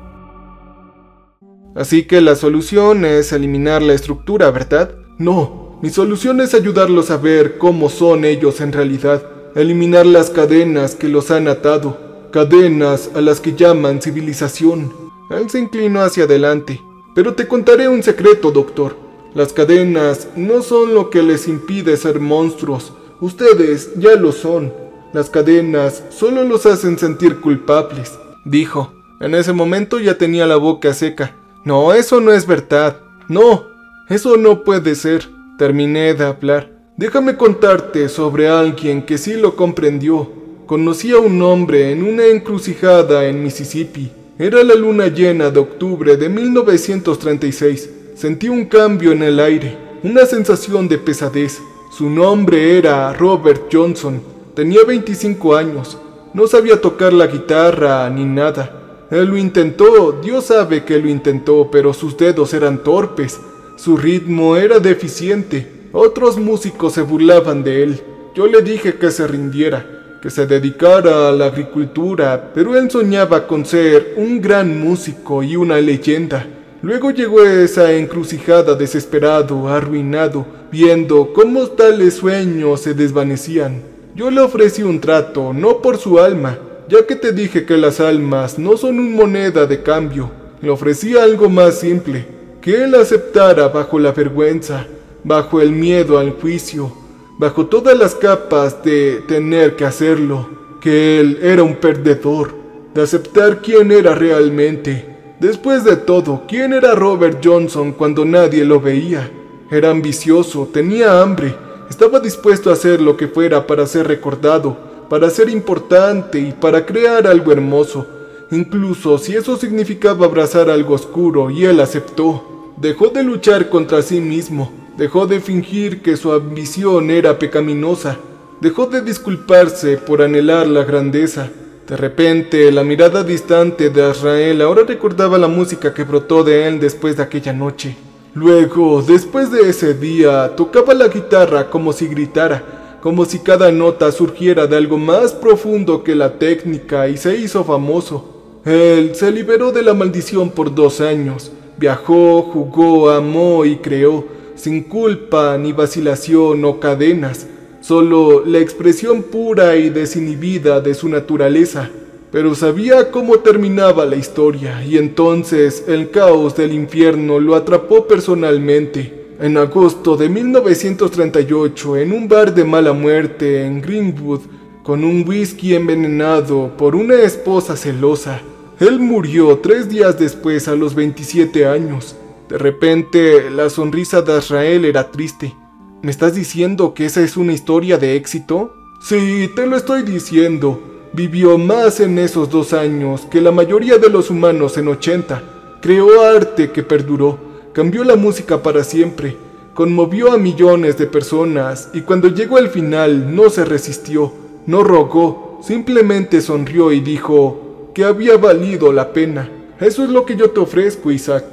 Así que la solución es eliminar la estructura, ¿verdad? No, mi solución es ayudarlos a ver cómo son ellos en realidad. Eliminar las cadenas que los han atado. Cadenas a las que llaman civilización. Él se inclinó hacia adelante. Pero te contaré un secreto, doctor. Las cadenas no son lo que les impide ser monstruos. Ustedes ya lo son. Las cadenas solo los hacen sentir culpables, dijo. En ese momento ya tenía la boca seca. No, eso no es verdad. No, eso no puede ser. Terminé de hablar. Déjame contarte sobre alguien que sí lo comprendió. Conocí a un hombre en una encrucijada en Mississippi. Era la luna llena de octubre de 1936. Sentí un cambio en el aire, una sensación de pesadez. Su nombre era Robert Johnson. Tenía 25 años. No sabía tocar la guitarra ni nada. Él lo intentó, Dios sabe que lo intentó, pero sus dedos eran torpes. Su ritmo era deficiente. Otros músicos se burlaban de él. Yo le dije que se rindiera, que se dedicara a la agricultura, pero él soñaba con ser un gran músico y una leyenda. Luego llegó esa encrucijada desesperado, arruinado, viendo cómo tales sueños se desvanecían. Yo le ofrecí un trato, no por su alma, ya que te dije que las almas no son una moneda de cambio. Le ofrecí algo más simple, que él aceptara bajo la vergüenza, bajo el miedo al juicio, bajo todas las capas de tener que hacerlo, que él era un perdedor, de aceptar quién era realmente. Después de todo, ¿quién era Robert Johnson cuando nadie lo veía? Era ambicioso, tenía hambre, estaba dispuesto a hacer lo que fuera para ser recordado, para ser importante y para crear algo hermoso, incluso si eso significaba abrazar algo oscuro, y él aceptó. Dejó de luchar contra sí mismo, dejó de fingir que su ambición era pecaminosa, dejó de disculparse por anhelar la grandeza. De repente, la mirada distante de Azrael ahora recordaba la música que brotó de él después de aquella noche. Luego, después de ese día, tocaba la guitarra como si gritara, como si cada nota surgiera de algo más profundo que la técnica, y se hizo famoso. Él se liberó de la maldición por 2 años. Viajó, jugó, amó y creó, sin culpa ni vacilación o cadenas. Solo la expresión pura y desinhibida de su naturaleza. Pero sabía cómo terminaba la historia, y entonces el caos del infierno lo atrapó personalmente. En agosto de 1938, en un bar de mala muerte en Greenwood, con un whisky envenenado por una esposa celosa, él murió 3 días después a los 27 años. De repente, la sonrisa de Azrael era triste. ¿Me estás diciendo que esa es una historia de éxito? Sí, te lo estoy diciendo. Vivió más en esos 2 años que la mayoría de los humanos en 80. Creó arte que perduró, cambió la música para siempre, conmovió a millones de personas, y cuando llegó al final no se resistió, no rogó, simplemente sonrió y dijo que había valido la pena. Eso es lo que yo te ofrezco, Isaac.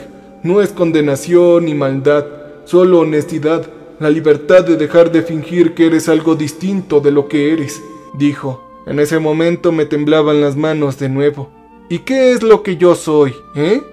No es condenación ni maldad, solo honestidad. La libertad de dejar de fingir que eres algo distinto de lo que eres, dijo. En ese momento me temblaban las manos de nuevo. ¿Y qué es lo que yo soy,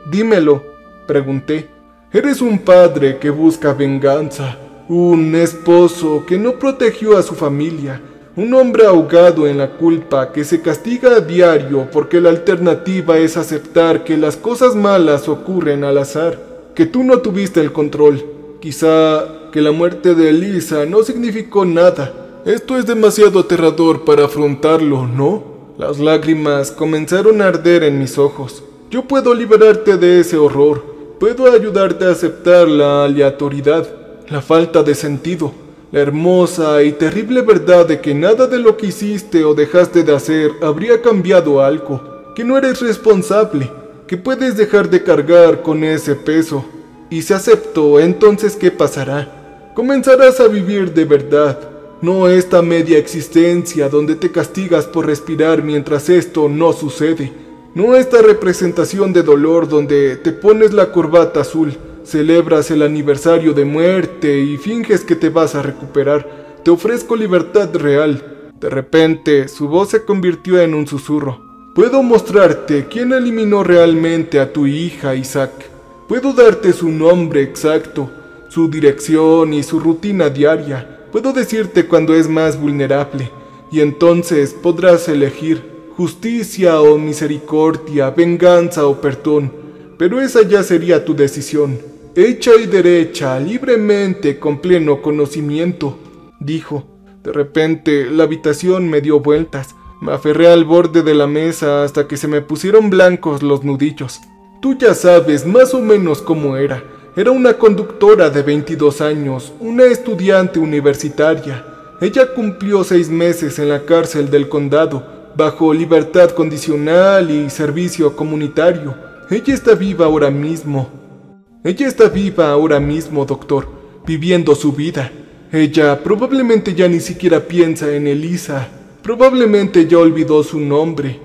Dímelo, pregunté. Eres un padre que busca venganza, un esposo que no protegió a su familia, Un hombre ahogado en la culpa que se castiga a diario porque la alternativa es aceptar que las cosas malas ocurren al azar, que tú no tuviste el control. Quizá que la muerte de Elisa no significó nada. Esto es demasiado aterrador para afrontarlo, ¿no? Las lágrimas comenzaron a arder en mis ojos. Yo puedo liberarte de ese horror. Puedo ayudarte a aceptar la aleatoriedad, la falta de sentido, la hermosa y terrible verdad de que nada de lo que hiciste o dejaste de hacer habría cambiado algo, que no eres responsable, que puedes dejar de cargar con ese peso. Y si acepto, entonces ¿qué pasará? Comenzarás a vivir de verdad, no esta media existencia donde te castigas por respirar mientras esto no sucede, no esta representación de dolor donde te pones la corbata azul, celebras el aniversario de muerte y finges que te vas a recuperar. Te ofrezco libertad real. De repente, su voz se convirtió en un susurro. Puedo mostrarte quién eliminó realmente a tu hija, Isaac. Puedo darte su nombre exacto, su dirección y su rutina diaria. Puedo decirte cuándo es más vulnerable. Y entonces podrás elegir justicia o misericordia, venganza o perdón. Pero esa ya sería tu decisión. Hecha y derecha, libremente, con pleno conocimiento, dijo. De repente, la habitación me dio vueltas. Me aferré al borde de la mesa hasta que se me pusieron blancos los nudillos. Tú ya sabes más o menos cómo era. Era una conductora de 22 años, una estudiante universitaria. Ella cumplió 6 meses en la cárcel del condado, bajo libertad condicional y servicio comunitario. Ella está viva ahora mismo. Ella está viva ahora mismo, doctor, viviendo su vida. Ella probablemente ya ni siquiera piensa en Elisa. Probablemente ya olvidó su nombre.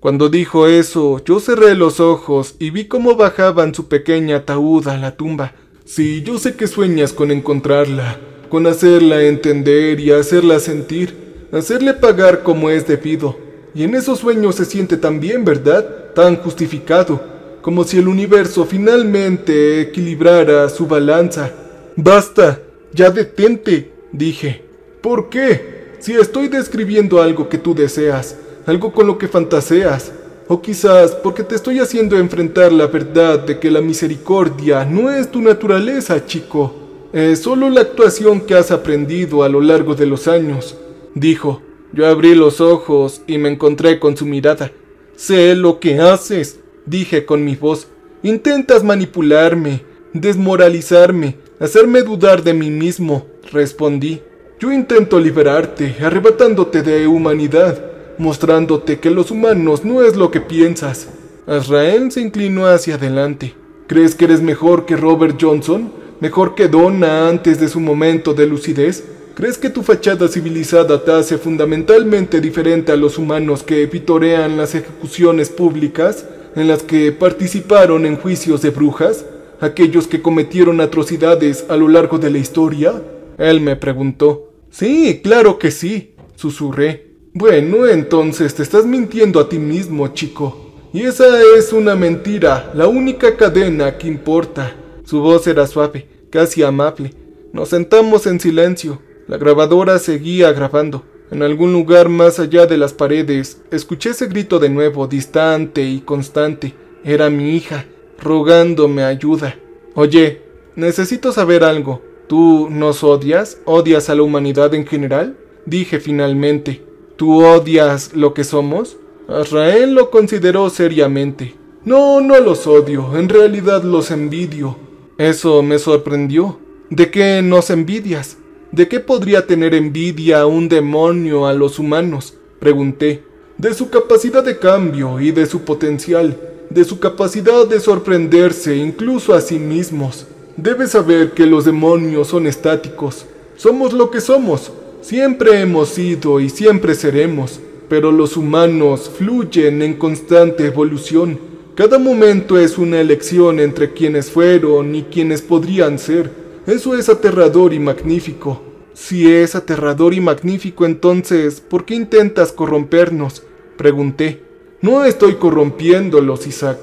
Cuando dijo eso, yo cerré los ojos y vi cómo bajaban su pequeña ataúd a la tumba. Sí, yo sé que sueñas con encontrarla, con hacerla entender y hacerla sentir, hacerle pagar como es debido. Y en esos sueños se siente tan bien, ¿verdad? Tan justificado, como si el universo finalmente equilibrara su balanza. ¡Basta! ¡Ya detente!, dije. ¿Por qué? Si estoy describiendo algo que tú deseas, algo con lo que fantaseas, o quizás porque te estoy haciendo enfrentar la verdad de que la misericordia no es tu naturaleza, chico. Es solo la actuación que has aprendido a lo largo de los años, dijo. Yo abrí los ojos y me encontré con su mirada. Sé lo que haces, dije con mi voz. Intentas manipularme, desmoralizarme, hacerme dudar de mí mismo, respondí. Yo intento liberarte, arrebatándote de humanidad, mostrándote que los humanos no es lo que piensas. Azrael se inclinó hacia adelante. ¿Crees que eres mejor que Robert Johnson? ¿Mejor que Donna antes de su momento de lucidez? ¿Crees que tu fachada civilizada te hace fundamentalmente diferente a los humanos que vitorean las ejecuciones públicas, en las que participaron en juicios de brujas, aquellos que cometieron atrocidades a lo largo de la historia? Él me preguntó. Sí, claro que sí, susurré. Bueno, entonces te estás mintiendo a ti mismo, chico. Y esa es una mentira, la única cadena que importa. Su voz era suave, casi amable. Nos sentamos en silencio. La grabadora seguía grabando. En algún lugar más allá de las paredes, escuché ese grito de nuevo, distante y constante. Era mi hija, rogándome ayuda. Oye, necesito saber algo. ¿Tú nos odias? ¿Odias a la humanidad en general? Dije finalmente. ¿Tú odias lo que somos? Azrael lo consideró seriamente. No, no los odio, en realidad los envidio. Eso me sorprendió. ¿De qué nos envidias? ¿De qué podría tener envidia un demonio a los humanos? Pregunté. De su capacidad de cambio y de su potencial, de su capacidad de sorprenderse incluso a sí mismos. Debes saber que los demonios son estáticos. Somos lo que somos. Siempre hemos sido y siempre seremos. Pero los humanos fluyen en constante evolución. Cada momento es una elección entre quienes fueron y quienes podrían ser. Eso es aterrador y magnífico. Si es aterrador y magnífico, entonces, ¿por qué intentas corrompernos? Pregunté. No estoy corrompiéndolos, Isaac.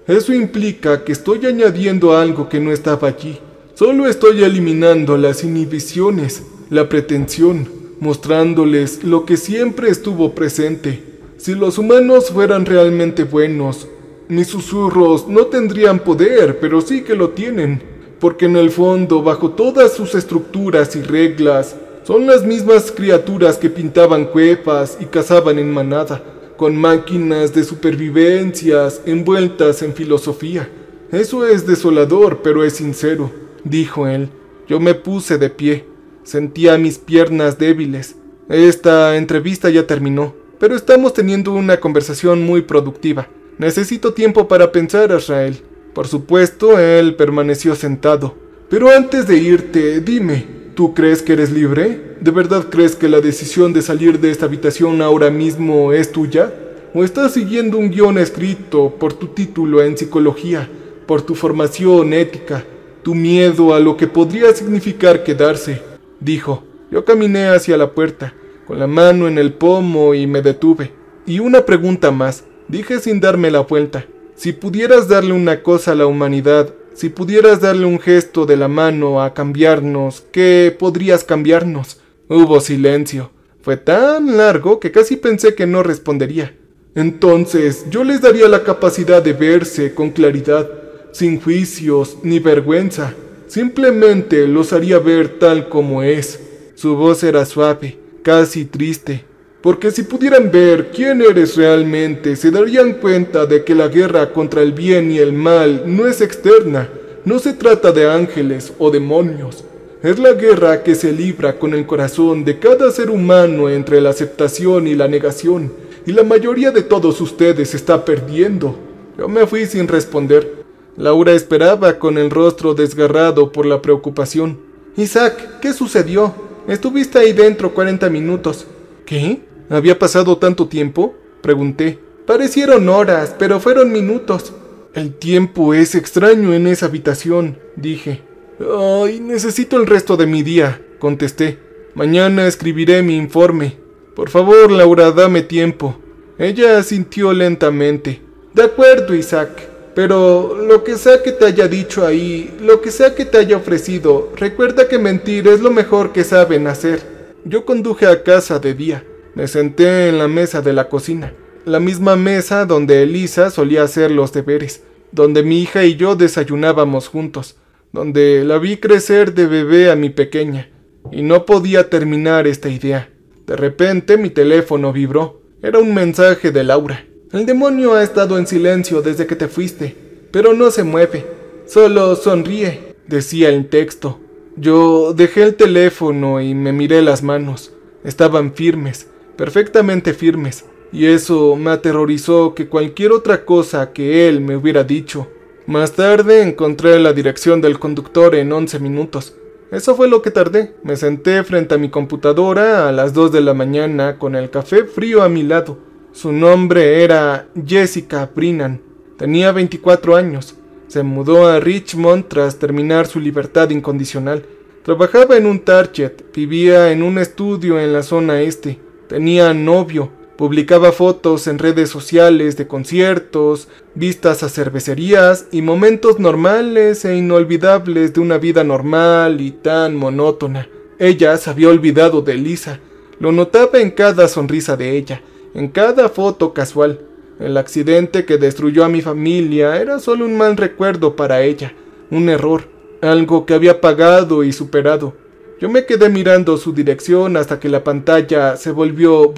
Eso implica que estoy añadiendo algo que no estaba allí. Solo estoy eliminando las inhibiciones, la pretensión, mostrándoles lo que siempre estuvo presente. Si los humanos fueran realmente buenos, mis susurros no tendrían poder, pero sí que lo tienen, porque en el fondo, bajo todas sus estructuras y reglas, son las mismas criaturas que pintaban cuevas y cazaban en manada, con máquinas de supervivencias envueltas en filosofía. Eso es desolador, pero es sincero, dijo él. Yo me puse de pie. Sentía mis piernas débiles. Esta entrevista ya terminó, pero estamos teniendo una conversación muy productiva. Necesito tiempo para pensar, Azrael. Por supuesto, él permaneció sentado. Pero antes de irte, dime, ¿tú crees que eres libre? ¿De verdad crees que la decisión de salir de esta habitación ahora mismo es tuya? ¿O estás siguiendo un guión escrito por tu título en psicología, por tu formación ética, tu miedo a lo que podría significar quedarse? Dijo. Yo caminé hacia la puerta, con la mano en el pomo y me detuve. Y una pregunta más, dije sin darme la vuelta. Si pudieras darle una cosa a la humanidad, si pudieras darle un gesto de la mano a cambiarnos, ¿qué podrías cambiarnos? Hubo silencio. Fue tan largo que casi pensé que no respondería. Entonces, yo les daría la capacidad de verse con claridad, sin juicios ni vergüenza. Simplemente los haría ver tal como es. Su voz era suave, casi triste. Porque si pudieran ver quién eres realmente, se darían cuenta de que la guerra contra el bien y el mal no es externa. No se trata de ángeles o demonios. Es la guerra que se libra con el corazón de cada ser humano entre la aceptación y la negación. Y la mayoría de todos ustedes está perdiendo. Yo me fui sin responder. Laura esperaba con el rostro desgarrado por la preocupación. Isaac, ¿qué sucedió? Estuviste ahí dentro 40 minutos. ¿Qué? ¿Había pasado tanto tiempo? Pregunté. Parecieron horas, pero fueron minutos. El tiempo es extraño en esa habitación, dije. Ay, necesito el resto de mi día, contesté. Mañana escribiré mi informe. Por favor, Laura, dame tiempo. Ella asintió lentamente. De acuerdo, Isaac. Pero lo que sea que te haya dicho ahí, lo que sea que te haya ofrecido, recuerda que mentir es lo mejor que saben hacer. Yo conduje a casa de día. Me senté en la mesa de la cocina, la misma mesa donde Elisa solía hacer los deberes, donde mi hija y yo desayunábamos juntos, donde la vi crecer de bebé a mi pequeña, y no podía terminar esta idea. De repente mi teléfono vibró. Era un mensaje de Laura. El demonio ha estado en silencio desde que te fuiste, pero no se mueve, solo sonríe, decía el texto. Yo dejé el teléfono y me miré las manos. Estaban firmes, perfectamente firmes, y eso me aterrorizó que cualquier otra cosa que él me hubiera dicho. Más tarde encontré la dirección del conductor en 11 minutos. Eso fue lo que tardé. Me senté frente a mi computadora a las 2 de la mañana con el café frío a mi lado. Su nombre era Jessica Brennan. Tenía 24 años. Se mudó a Richmond tras terminar su libertad incondicional. Trabajaba en un Target, vivía en un estudio en la zona este. Tenía novio, publicaba fotos en redes sociales de conciertos, vistas a cervecerías y momentos normales e inolvidables de una vida normal y tan monótona. Ella se había olvidado de Lisa. Lo notaba en cada sonrisa de ella, en cada foto casual. El accidente que destruyó a mi familia era solo un mal recuerdo para ella, un error, algo que había pagado y superado. Yo me quedé mirando su dirección hasta que la pantalla se volvió,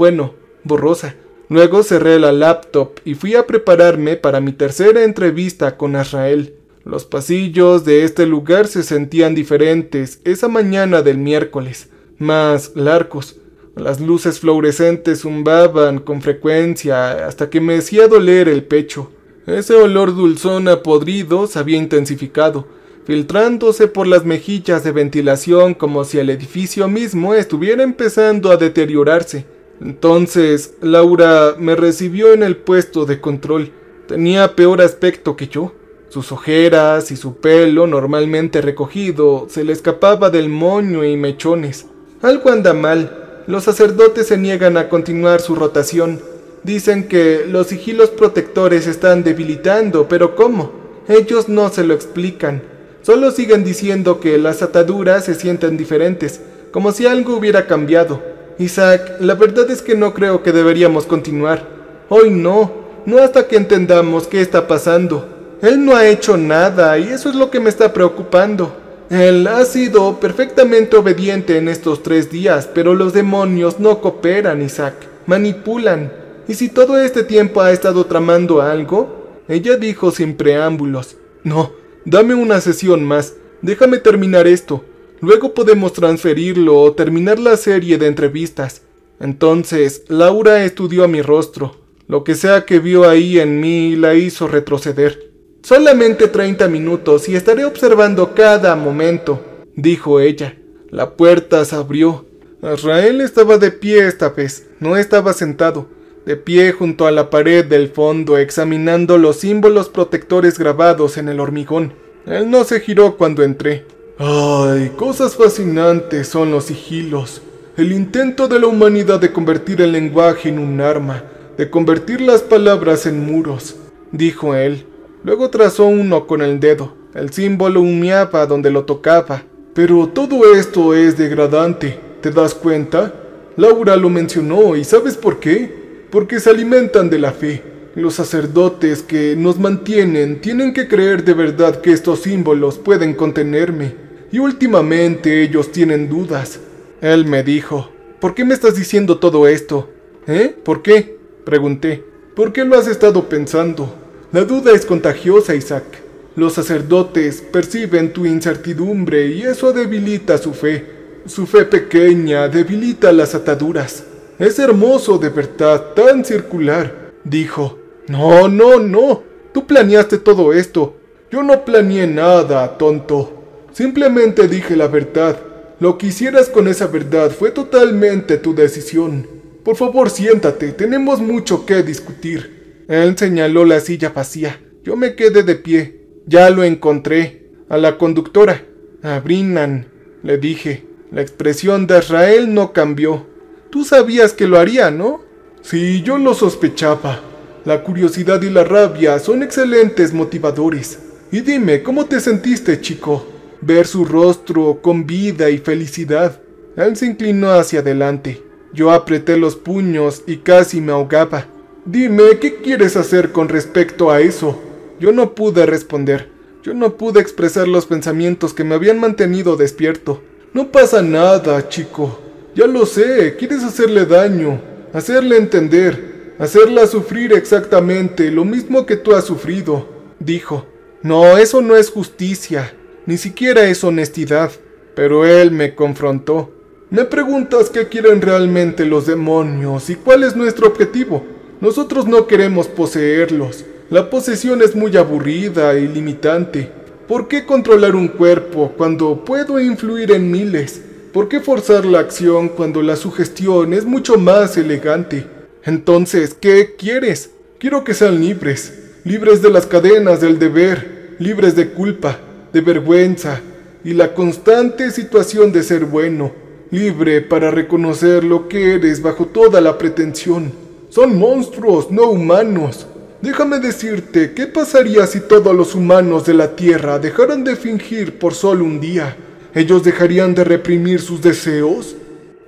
borrosa. Luego cerré la laptop y fui a prepararme para mi tercera entrevista con Azrael. Los pasillos de este lugar se sentían diferentes esa mañana del miércoles, más largos. Las luces fluorescentes zumbaban con frecuencia hasta que me hacía doler el pecho. Ese olor dulzón a podrido se había intensificado, filtrándose por las mejillas de ventilación como si el edificio mismo estuviera empezando a deteriorarse. Entonces, Laura me recibió en el puesto de control. Tenía peor aspecto que yo. Sus ojeras y su pelo, normalmente recogido, se le escapaba del moño y mechones. Algo anda mal. Los sacerdotes se niegan a continuar su rotación. Dicen que los sigilos protectores están debilitando, pero ¿cómo? Ellos no se lo explican. Solo siguen diciendo que las ataduras se sienten diferentes, como si algo hubiera cambiado. Isaac, la verdad es que no creo que deberíamos continuar. Hoy no hasta que entendamos qué está pasando. Él no ha hecho nada y eso es lo que me está preocupando. Él ha sido perfectamente obediente en estos 3 días, pero los demonios no cooperan, Isaac. Manipulan. ¿Y si todo este tiempo ha estado tramando algo? Ella dijo sin preámbulos. No, dame una sesión más. Déjame terminar esto. Luego podemos transferirlo o terminar la serie de entrevistas. Entonces, Laura estudió mi rostro. Lo que sea que vio ahí en mí la hizo retroceder. Solamente 30 minutos y estaré observando cada momento, dijo ella. La puerta se abrió. Azrael estaba de pie esta vez, no estaba sentado. De pie junto a la pared del fondo, examinando los símbolos protectores grabados en el hormigón. Él no se giró cuando entré. ¡Ay! Cosas fascinantes son los sigilos. El intento de la humanidad de convertir el lenguaje en un arma, de convertir las palabras en muros, dijo él. Luego trazó uno con el dedo. El símbolo humeaba donde lo tocaba. Pero todo esto es degradante, ¿te das cuenta? Laura lo mencionó, ¿y sabes por qué? Porque se alimentan de la fe. Los sacerdotes que nos mantienen tienen que creer de verdad que estos símbolos pueden contenerme. Y últimamente ellos tienen dudas. Él me dijo, ¿por qué me estás diciendo todo esto? ¿Por qué? Pregunté. ¿Por qué lo has estado pensando? La duda es contagiosa, Isaac. Los sacerdotes perciben tu incertidumbre y eso debilita su fe. Su fe pequeña debilita las ataduras. Es hermoso de verdad, tan circular, dijo. No. Tú planeaste todo esto. Yo no planeé nada, tonto. Simplemente dije la verdad. Lo que hicieras con esa verdad fue totalmente tu decisión. Por favor, siéntate. Tenemos mucho que discutir. Él señaló la silla vacía. Yo me quedé de pie. Ya lo encontré. A la conductora. A Brennan, le dije. La expresión de Azrael no cambió. Tú sabías que lo haría, ¿no? Sí, yo lo sospechaba. La curiosidad y la rabia son excelentes motivadores. Y dime, ¿cómo te sentiste, chico? Ver su rostro con vida y felicidad. Él se inclinó hacia adelante. Yo apreté los puños y casi me ahogaba. Dime, ¿qué quieres hacer con respecto a eso? Yo no pude responder. Yo no pude expresar los pensamientos que me habían mantenido despierto. No pasa nada, chico. Ya lo sé, quieres hacerle daño, hacerle entender, hacerla sufrir exactamente lo mismo que tú has sufrido, dijo. No, eso no es justicia, ni siquiera es honestidad. Pero él me confrontó. Me preguntas qué quieren realmente los demonios y cuál es nuestro objetivo. Nosotros no queremos poseerlos. La posesión es muy aburrida y limitante. ¿Por qué controlar un cuerpo cuando puedo influir en miles? ¿Por qué forzar la acción cuando la sugestión es mucho más elegante? Entonces, ¿qué quieres? Quiero que sean libres. Libres de las cadenas del deber. Libres de culpa, de vergüenza y la constante situación de ser bueno. Libre para reconocer lo que eres bajo toda la pretensión. Son monstruos, no humanos. Déjame decirte, ¿qué pasaría si todos los humanos de la Tierra dejaran de fingir por solo un día? ¿Ellos dejarían de reprimir sus deseos?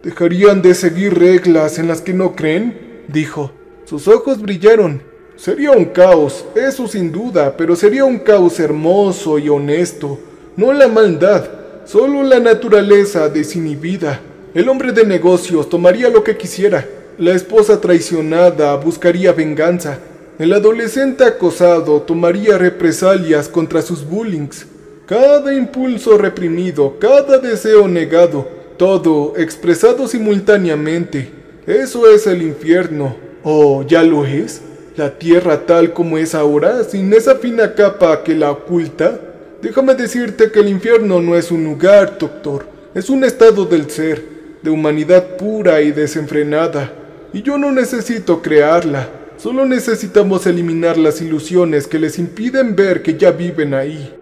¿Dejarían de seguir reglas en las que no creen? Dijo. Sus ojos brillaron. Sería un caos, eso sin duda, pero sería un caos hermoso y honesto. No la maldad, solo la naturaleza desinhibida. El hombre de negocios tomaría lo que quisiera. La esposa traicionada buscaría venganza. El adolescente acosado tomaría represalias contra sus bullings. Cada impulso reprimido, cada deseo negado, todo expresado simultáneamente. Eso es el infierno. ¿O ya lo es? ¿La tierra tal como es ahora, sin esa fina capa que la oculta? Déjame decirte que el infierno no es un lugar, doctor. Es un estado del ser, de humanidad pura y desenfrenada. Y yo no necesito crearla, solo necesitamos eliminar las ilusiones que les impiden ver que ya viven ahí.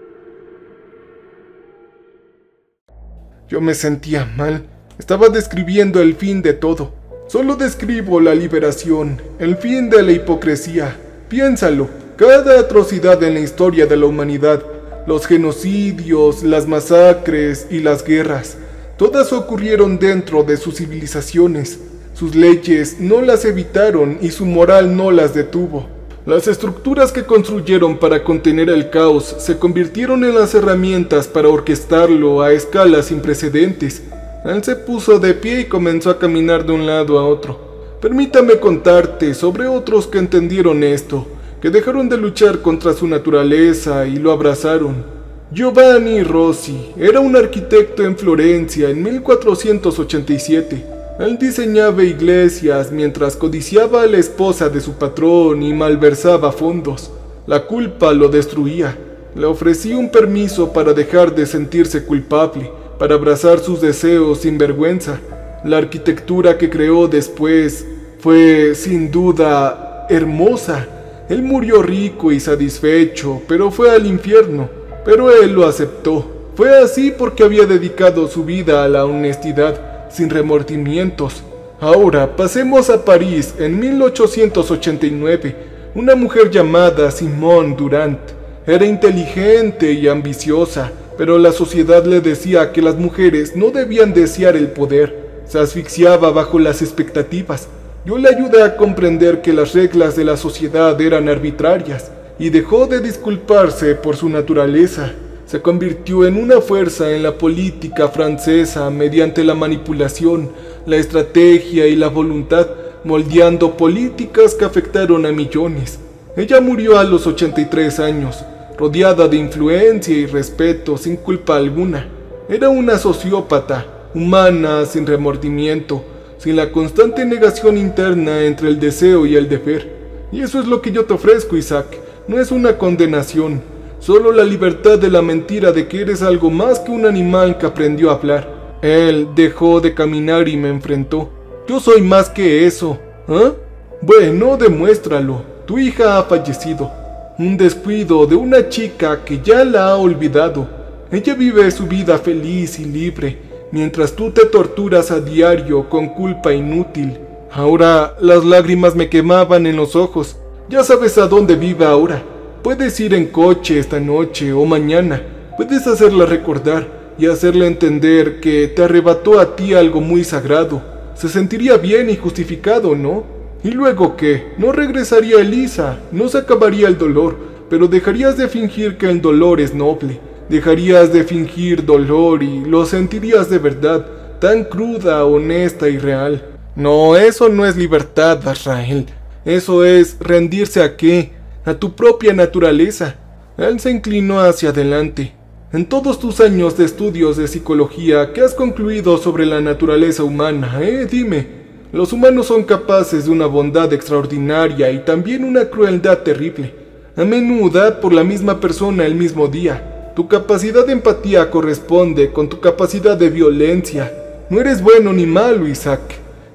Yo me sentía mal, estaba describiendo el fin de todo. Solo describo la liberación, el fin de la hipocresía. Piénsalo, cada atrocidad en la historia de la humanidad Los genocidios, las masacres y las guerras, todas ocurrieron dentro de sus civilizaciones. Sus leyes no las evitaron y su moral no las detuvo. Las estructuras que construyeron para contener el caos se convirtieron en las herramientas para orquestarlo a escalas sin precedentes. Él se puso de pie y comenzó a caminar de un lado a otro. Permítame contarte sobre otros que entendieron esto, que dejaron de luchar contra su naturaleza y lo abrazaron. Giovanni Rossi era un arquitecto en Florencia en 1487. Él diseñaba iglesias mientras codiciaba a la esposa de su patrón y malversaba fondos. La culpa lo destruía. Le ofrecí un permiso para dejar de sentirse culpable, para abrazar sus deseos sin vergüenza. La arquitectura que creó después fue, sin duda, hermosa. Él murió rico y satisfecho, pero fue al infierno. Pero él lo aceptó. Fue así porque había dedicado su vida a la honestidad, sin remordimientos. Ahora pasemos a París en 1889. Una mujer llamada Simone Durant era inteligente y ambiciosa, pero la sociedad le decía que las mujeres no debían desear el poder. Se asfixiaba bajo las expectativas. Yo le ayudé a comprender que las reglas de la sociedad eran arbitrarias y dejó de disculparse por su naturaleza. Se convirtió en una fuerza en la política francesa mediante la manipulación, la estrategia y la voluntad, moldeando políticas que afectaron a millones. Ella murió a los 83 años, rodeada de influencia y respeto sin culpa alguna. Era una sociópata, humana, sin remordimiento, sin la constante negación interna entre el deseo y el deber. Y eso es lo que yo te ofrezco, Isaac. No es una condenación, solo la libertad de la mentira de que eres algo más que un animal que aprendió a hablar. Él dejó de caminar y me enfrentó. Yo soy más que eso. ¿Ah? Bueno, demuéstralo. Tu hija ha fallecido. Un descuido de una chica que ya la ha olvidado. Ella vive su vida feliz y libre, mientras tú te torturas a diario con culpa inútil. Ahora las lágrimas me quemaban en los ojos. Ya sabes a dónde vive ahora. Puedes ir en coche esta noche o mañana. Puedes hacerla recordar y hacerle entender que te arrebató a ti algo muy sagrado. Se sentiría bien y justificado, ¿no? ¿Y luego qué? No regresaría Elisa, no se acabaría el dolor, pero dejarías de fingir que el dolor es noble. Dejarías de fingir dolor y lo sentirías de verdad, tan cruda, honesta y real. No, eso no es libertad, Azrael. Eso es rendirse ¿a qué? A tu propia naturaleza. Él se inclinó hacia adelante. En todos tus años de estudios de psicología, ¿qué has concluido sobre la naturaleza humana? Dime. Los humanos son capaces de una bondad extraordinaria y también una crueldad terrible. A menudo por la misma persona el mismo día. Tu capacidad de empatía corresponde con tu capacidad de violencia. No eres bueno ni malo, Isaac.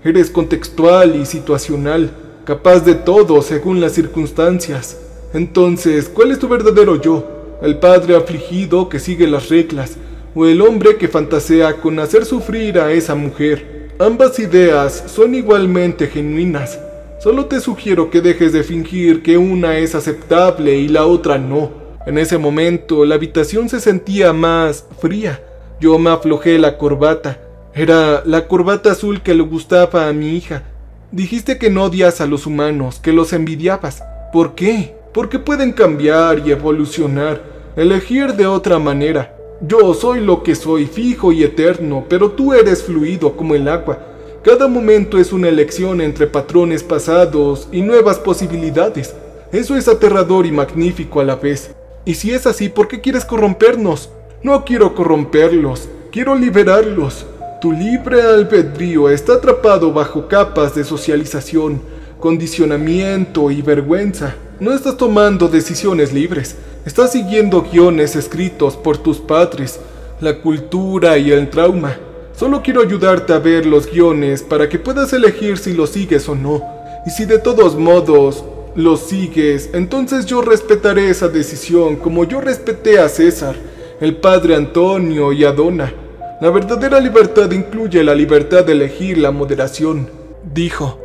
Eres contextual y situacional, capaz de todo según las circunstancias. Entonces, ¿cuál es tu verdadero yo? ¿El padre afligido que sigue las reglas? ¿O el hombre que fantasea con hacer sufrir a esa mujer? Ambas ideas son igualmente genuinas. Solo te sugiero que dejes de fingir que una es aceptable y la otra no. En ese momento, la habitación se sentía más fría. Yo me aflojé la corbata. Era la corbata azul que le gustaba a mi hija. Dijiste que no odias a los humanos, que los envidiabas. ¿Por qué? Porque pueden cambiar y evolucionar, elegir de otra manera. Yo soy lo que soy, fijo y eterno, pero tú eres fluido como el agua. Cada momento es una elección entre patrones pasados y nuevas posibilidades. Eso es aterrador y magnífico a la vez. Y si es así, ¿por qué quieres corrompernos? No quiero corromperlos, quiero liberarlos. Tu libre albedrío está atrapado bajo capas de socialización, condicionamiento y vergüenza. No estás tomando decisiones libres. Estás siguiendo guiones escritos por tus padres, la cultura y el trauma. Solo quiero ayudarte a ver los guiones para que puedas elegir si los sigues o no. Y si de todos modos los sigues, entonces yo respetaré esa decisión como yo respeté a César, el padre Antonio y a Donna. La verdadera libertad incluye la libertad de elegir la moderación, dijo.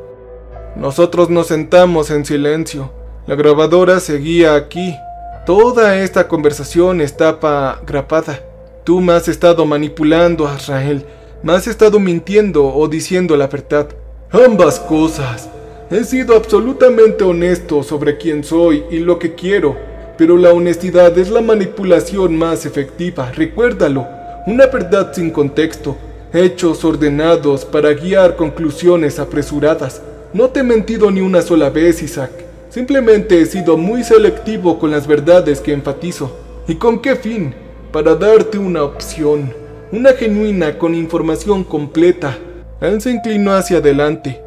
Nosotros nos sentamos en silencio. La grabadora seguía aquí. Toda esta conversación está grabada. Tú me has estado manipulando, Azrael. Me has estado mintiendo o diciendo la verdad. Ambas cosas. He sido absolutamente honesto sobre quién soy y lo que quiero, pero la honestidad es la manipulación más efectiva, recuérdalo. Una verdad sin contexto, hechos ordenados para guiar conclusiones apresuradas. No te he mentido ni una sola vez, Isaac. Simplemente he sido muy selectivo con las verdades que enfatizo. ¿Y con qué fin? Para darte una opción, una genuina con información completa. Él se inclinó hacia adelante.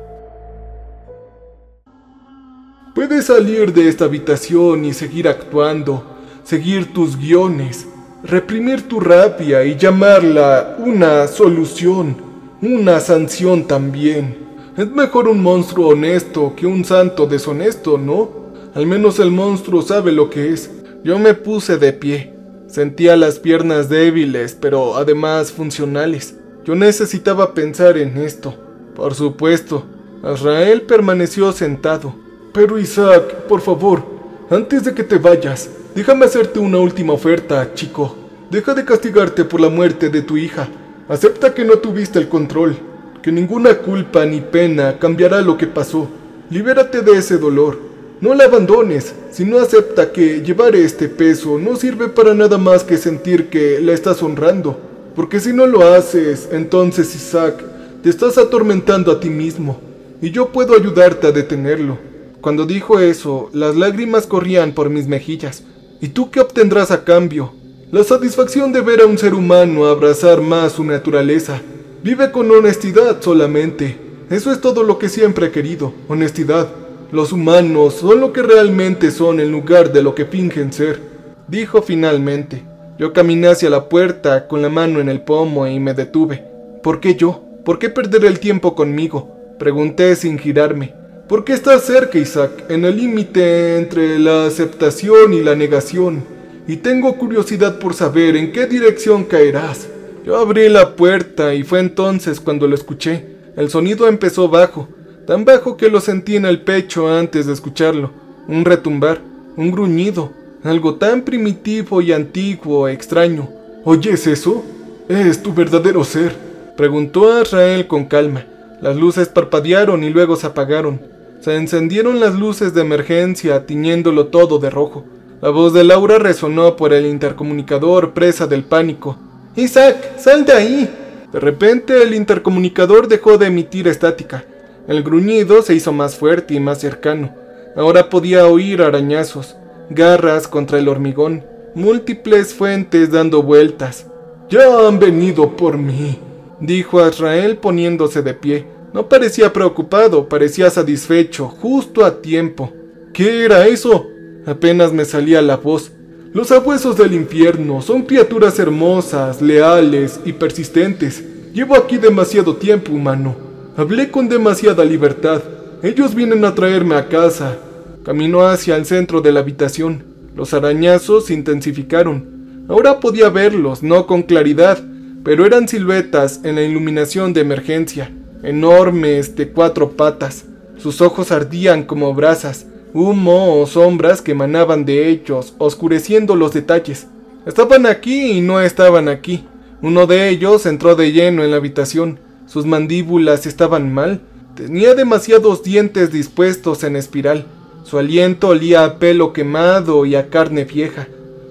Puedes salir de esta habitación y seguir actuando, seguir tus guiones, reprimir tu rabia y llamarla una solución, una sanción también. Es mejor un monstruo honesto que un santo deshonesto, ¿no? Al menos el monstruo sabe lo que es. Yo me puse de pie. Sentía las piernas débiles, pero además funcionales. Yo necesitaba pensar en esto. Por supuesto, Azrael permaneció sentado. Pero Isaac, por favor, antes de que te vayas, déjame hacerte una última oferta, chico. Deja de castigarte por la muerte de tu hija. Acepta que no tuviste el control, que ninguna culpa ni pena cambiará lo que pasó. Libérate de ese dolor. No la abandones, sino acepta que llevar este peso no sirve para nada más que sentir que la estás honrando. Porque si no lo haces, entonces Isaac, te estás atormentando a ti mismo, y yo puedo ayudarte a detenerlo. Cuando dijo eso, las lágrimas corrían por mis mejillas. ¿Y tú qué obtendrás a cambio? La satisfacción de ver a un ser humano abrazar más su naturaleza. Vive con honestidad solamente. Eso es todo lo que siempre he querido, honestidad. Los humanos son lo que realmente son en lugar de lo que fingen ser, dijo finalmente. Yo caminé hacia la puerta con la mano en el pomo y me detuve. ¿Por qué yo? ¿Por qué perder el tiempo conmigo? Pregunté sin girarme. Porque estás cerca, Isaac, en el límite entre la aceptación y la negación, y tengo curiosidad por saber en qué dirección caerás. Yo abrí la puerta y fue entonces cuando lo escuché. El sonido empezó bajo, tan bajo que lo sentí en el pecho antes de escucharlo. Un retumbar, un gruñido, algo tan primitivo y antiguo, extraño. ¿Oyes eso? ¿Es tu verdadero ser?, preguntó Azrael con calma. Las luces parpadearon y luego se apagaron. Se encendieron las luces de emergencia, tiñéndolo todo de rojo. La voz de Laura resonó por el intercomunicador, presa del pánico. ¡Isaac, sal de ahí! De repente el intercomunicador dejó de emitir estática. El gruñido se hizo más fuerte y más cercano. Ahora podía oír arañazos, garras contra el hormigón, múltiples fuentes dando vueltas. «Ya han venido por mí», dijo Azrael poniéndose de pie. No parecía preocupado, parecía satisfecho, justo a tiempo. ¿Qué era eso? Apenas me salía la voz. Los sabuesos del infierno son criaturas hermosas, leales y persistentes. Llevo aquí demasiado tiempo, humano. Hablé con demasiada libertad. Ellos vienen a traerme a casa. Caminó hacia el centro de la habitación. Los arañazos se intensificaron. Ahora podía verlos, no con claridad, pero eran siluetas en la iluminación de emergencia. Enormes, de 4 patas. Sus ojos ardían como brasas, humo o sombras que emanaban de ellos, oscureciendo los detalles. Estaban aquí y no estaban aquí. Uno de ellos entró de lleno en la habitación. Sus mandíbulas estaban mal. Tenía demasiados dientes dispuestos en espiral. Su aliento olía a pelo quemado y a carne vieja.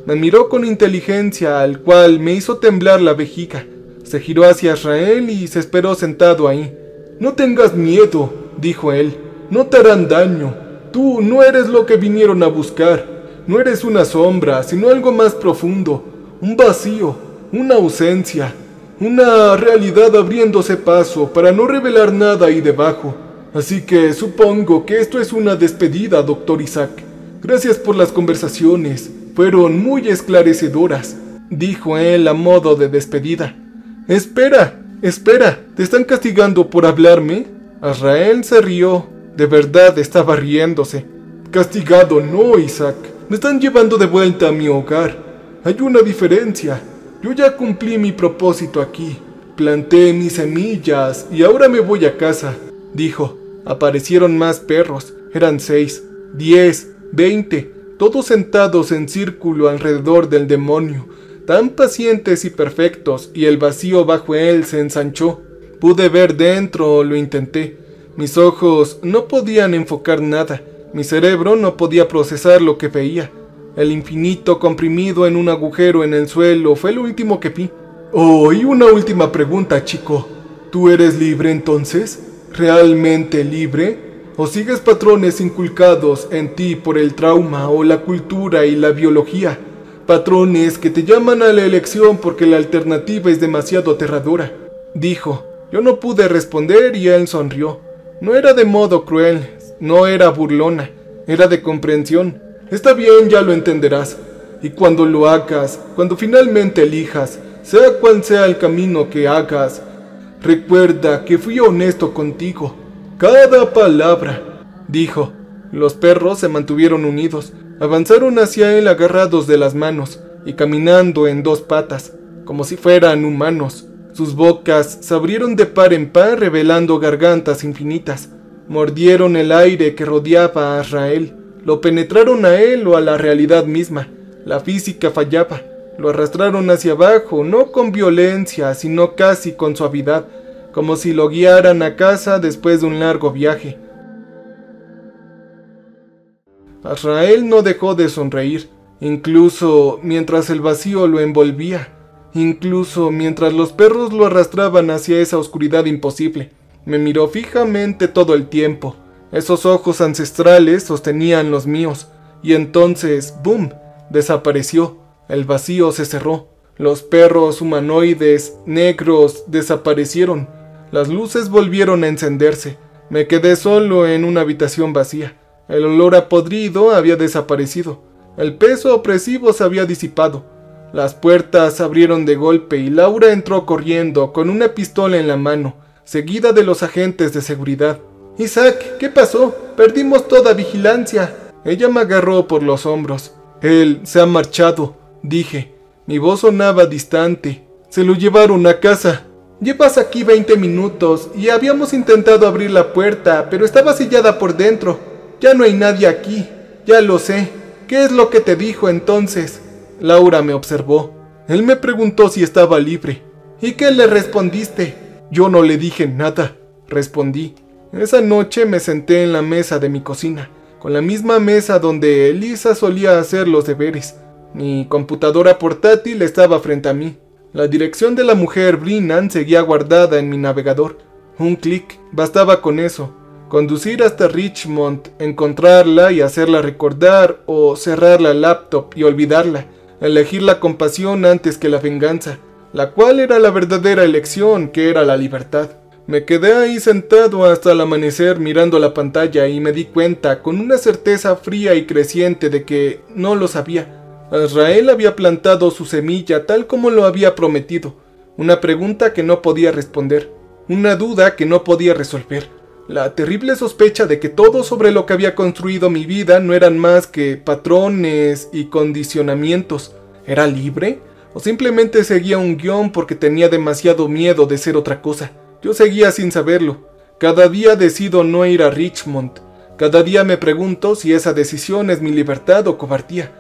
Me miró con inteligencia, al cual me hizo temblar la vejiga. Se giró hacia Azrael y se esperó sentado ahí. «No tengas miedo», dijo él. «No te harán daño. Tú no eres lo que vinieron a buscar. No eres una sombra, sino algo más profundo. Un vacío, una ausencia. Una realidad abriéndose paso para no revelar nada ahí debajo. Así que supongo que esto es una despedida, Dr. Isaac. Gracias por las conversaciones. Fueron muy esclarecedoras», dijo él a modo de despedida. «Espera, espera, ¿te están castigando por hablarme?» Azrael se rió. De verdad estaba riéndose. «Castigado no, Isaac. Me están llevando de vuelta a mi hogar. Hay una diferencia. Yo ya cumplí mi propósito aquí. Planté mis semillas y ahora me voy a casa», dijo. Aparecieron más perros. Eran 6, 10, 20. todos sentados en círculo alrededor del demonio, tan pacientes y perfectos, y el vacío bajo él se ensanchó. Pude ver dentro, lo intenté. Mis ojos no podían enfocar nada, mi cerebro no podía procesar lo que veía. El infinito comprimido en un agujero en el suelo fue lo último que vi. Oh, y una última pregunta, chico. ¿Tú eres libre entonces? ¿Realmente libre? ¿O sigues patrones inculcados en ti por el trauma o la cultura y la biología? Patrones que te llaman a la elección porque la alternativa es demasiado aterradora. Dijo. Yo no pude responder y él sonrió. No era de modo cruel, no era burlona, era de comprensión. Está bien, ya lo entenderás. Y cuando lo hagas, cuando finalmente elijas, sea cual sea el camino que hagas, recuerda que fui honesto contigo. Cada palabra, dijo. Los perros se mantuvieron unidos, avanzaron hacia él agarrados de las manos y caminando en dos patas, como si fueran humanos. Sus bocas se abrieron de par en par revelando gargantas infinitas. Mordieron el aire que rodeaba a Azrael. Lo penetraron a él o a la realidad misma. La física fallaba. Lo arrastraron hacia abajo, no con violencia, sino casi con suavidad, como si lo guiaran a casa después de un largo viaje. Azrael no dejó de sonreír, incluso mientras el vacío lo envolvía. Incluso mientras los perros lo arrastraban hacia esa oscuridad imposible. Me miró fijamente todo el tiempo. Esos ojos ancestrales sostenían los míos. Y entonces, ¡boom!, desapareció. El vacío se cerró. Los perros humanoides negros desaparecieron. Las luces volvieron a encenderse. Me quedé solo en una habitación vacía. El olor a podrido había desaparecido. El peso opresivo se había disipado. Las puertas se abrieron de golpe y Laura entró corriendo con una pistola en la mano, seguida de los agentes de seguridad. «Isaac, ¿qué pasó? Perdimos toda vigilancia». Ella me agarró por los hombros. «Él se ha marchado», dije. Mi voz sonaba distante. «Se lo llevaron a casa». «Llevas aquí 20 minutos y habíamos intentado abrir la puerta, pero estaba sellada por dentro. Ya no hay nadie aquí. Ya lo sé. ¿Qué es lo que te dijo entonces?» Laura me observó. Él me preguntó si estaba libre. ¿Y qué le respondiste? Yo no le dije nada, respondí. Esa noche me senté en la mesa de mi cocina, con la misma mesa donde Elisa solía hacer los deberes. Mi computadora portátil estaba frente a mí. La dirección de la mujer Brennan seguía guardada en mi navegador. Un clic, bastaba con eso. Conducir hasta Richmond, encontrarla y hacerla recordar, o cerrar la laptop y olvidarla. Elegir la compasión antes que la venganza, la cual era la verdadera elección, que era la libertad. Me quedé ahí sentado hasta el amanecer mirando la pantalla y me di cuenta con una certeza fría y creciente de que no lo sabía. Azrael había plantado su semilla tal como lo había prometido, una pregunta que no podía responder, una duda que no podía resolver. La terrible sospecha de que todo sobre lo que había construido mi vida no eran más que patrones y condicionamientos. ¿Era libre? ¿O simplemente seguía un guión porque tenía demasiado miedo de ser otra cosa? Yo seguía sin saberlo. Cada día decido no ir a Richmond. Cada día me pregunto si esa decisión es mi libertad o cobardía.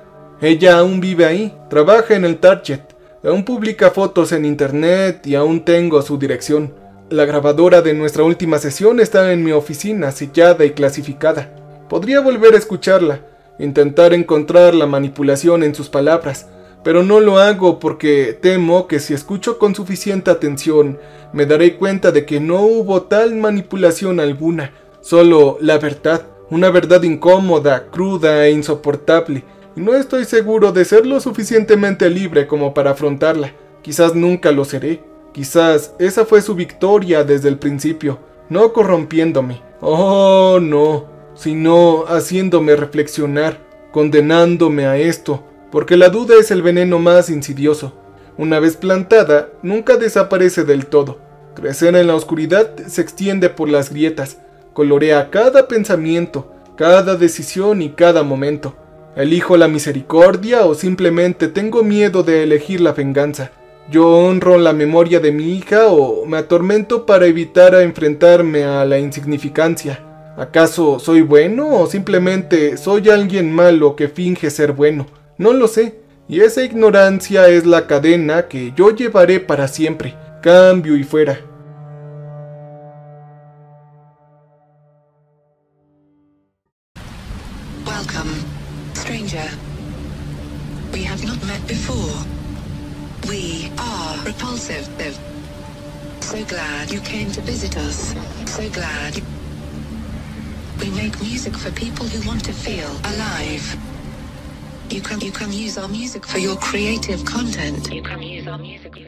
Ella aún vive ahí, trabaja en el Target, aún publica fotos en internet y aún tengo su dirección. La grabadora de nuestra última sesión está en mi oficina, sellada y clasificada. Podría volver a escucharla, intentar encontrar la manipulación en sus palabras, pero no lo hago porque temo que si escucho con suficiente atención, me daré cuenta de que no hubo tal manipulación alguna, solo la verdad, una verdad incómoda, cruda e insoportable, y no estoy seguro de ser lo suficientemente libre como para afrontarla. Quizás nunca lo seré. Quizás esa fue su victoria desde el principio, no corrompiéndome, oh no, sino haciéndome reflexionar, condenándome a esto, porque la duda es el veneno más insidioso. Una vez plantada, nunca desaparece del todo. Crecer en la oscuridad se extiende por las grietas, colorea cada pensamiento, cada decisión y cada momento. ¿Elijo la misericordia o simplemente tengo miedo de elegir la venganza? ¿Yo honro la memoria de mi hija o me atormento para evitar enfrentarme a la insignificancia, ¿Acaso soy bueno o simplemente soy alguien malo que finge ser bueno? No lo sé. Y esa ignorancia es la cadena que yo llevaré para siempre. Cambio y fuera. Welcome, stranger. We have not met before. We are repulsive. So glad you came to visit us. So glad. We make music for people who want to feel alive. You can use our music for your creative content. You can use our music.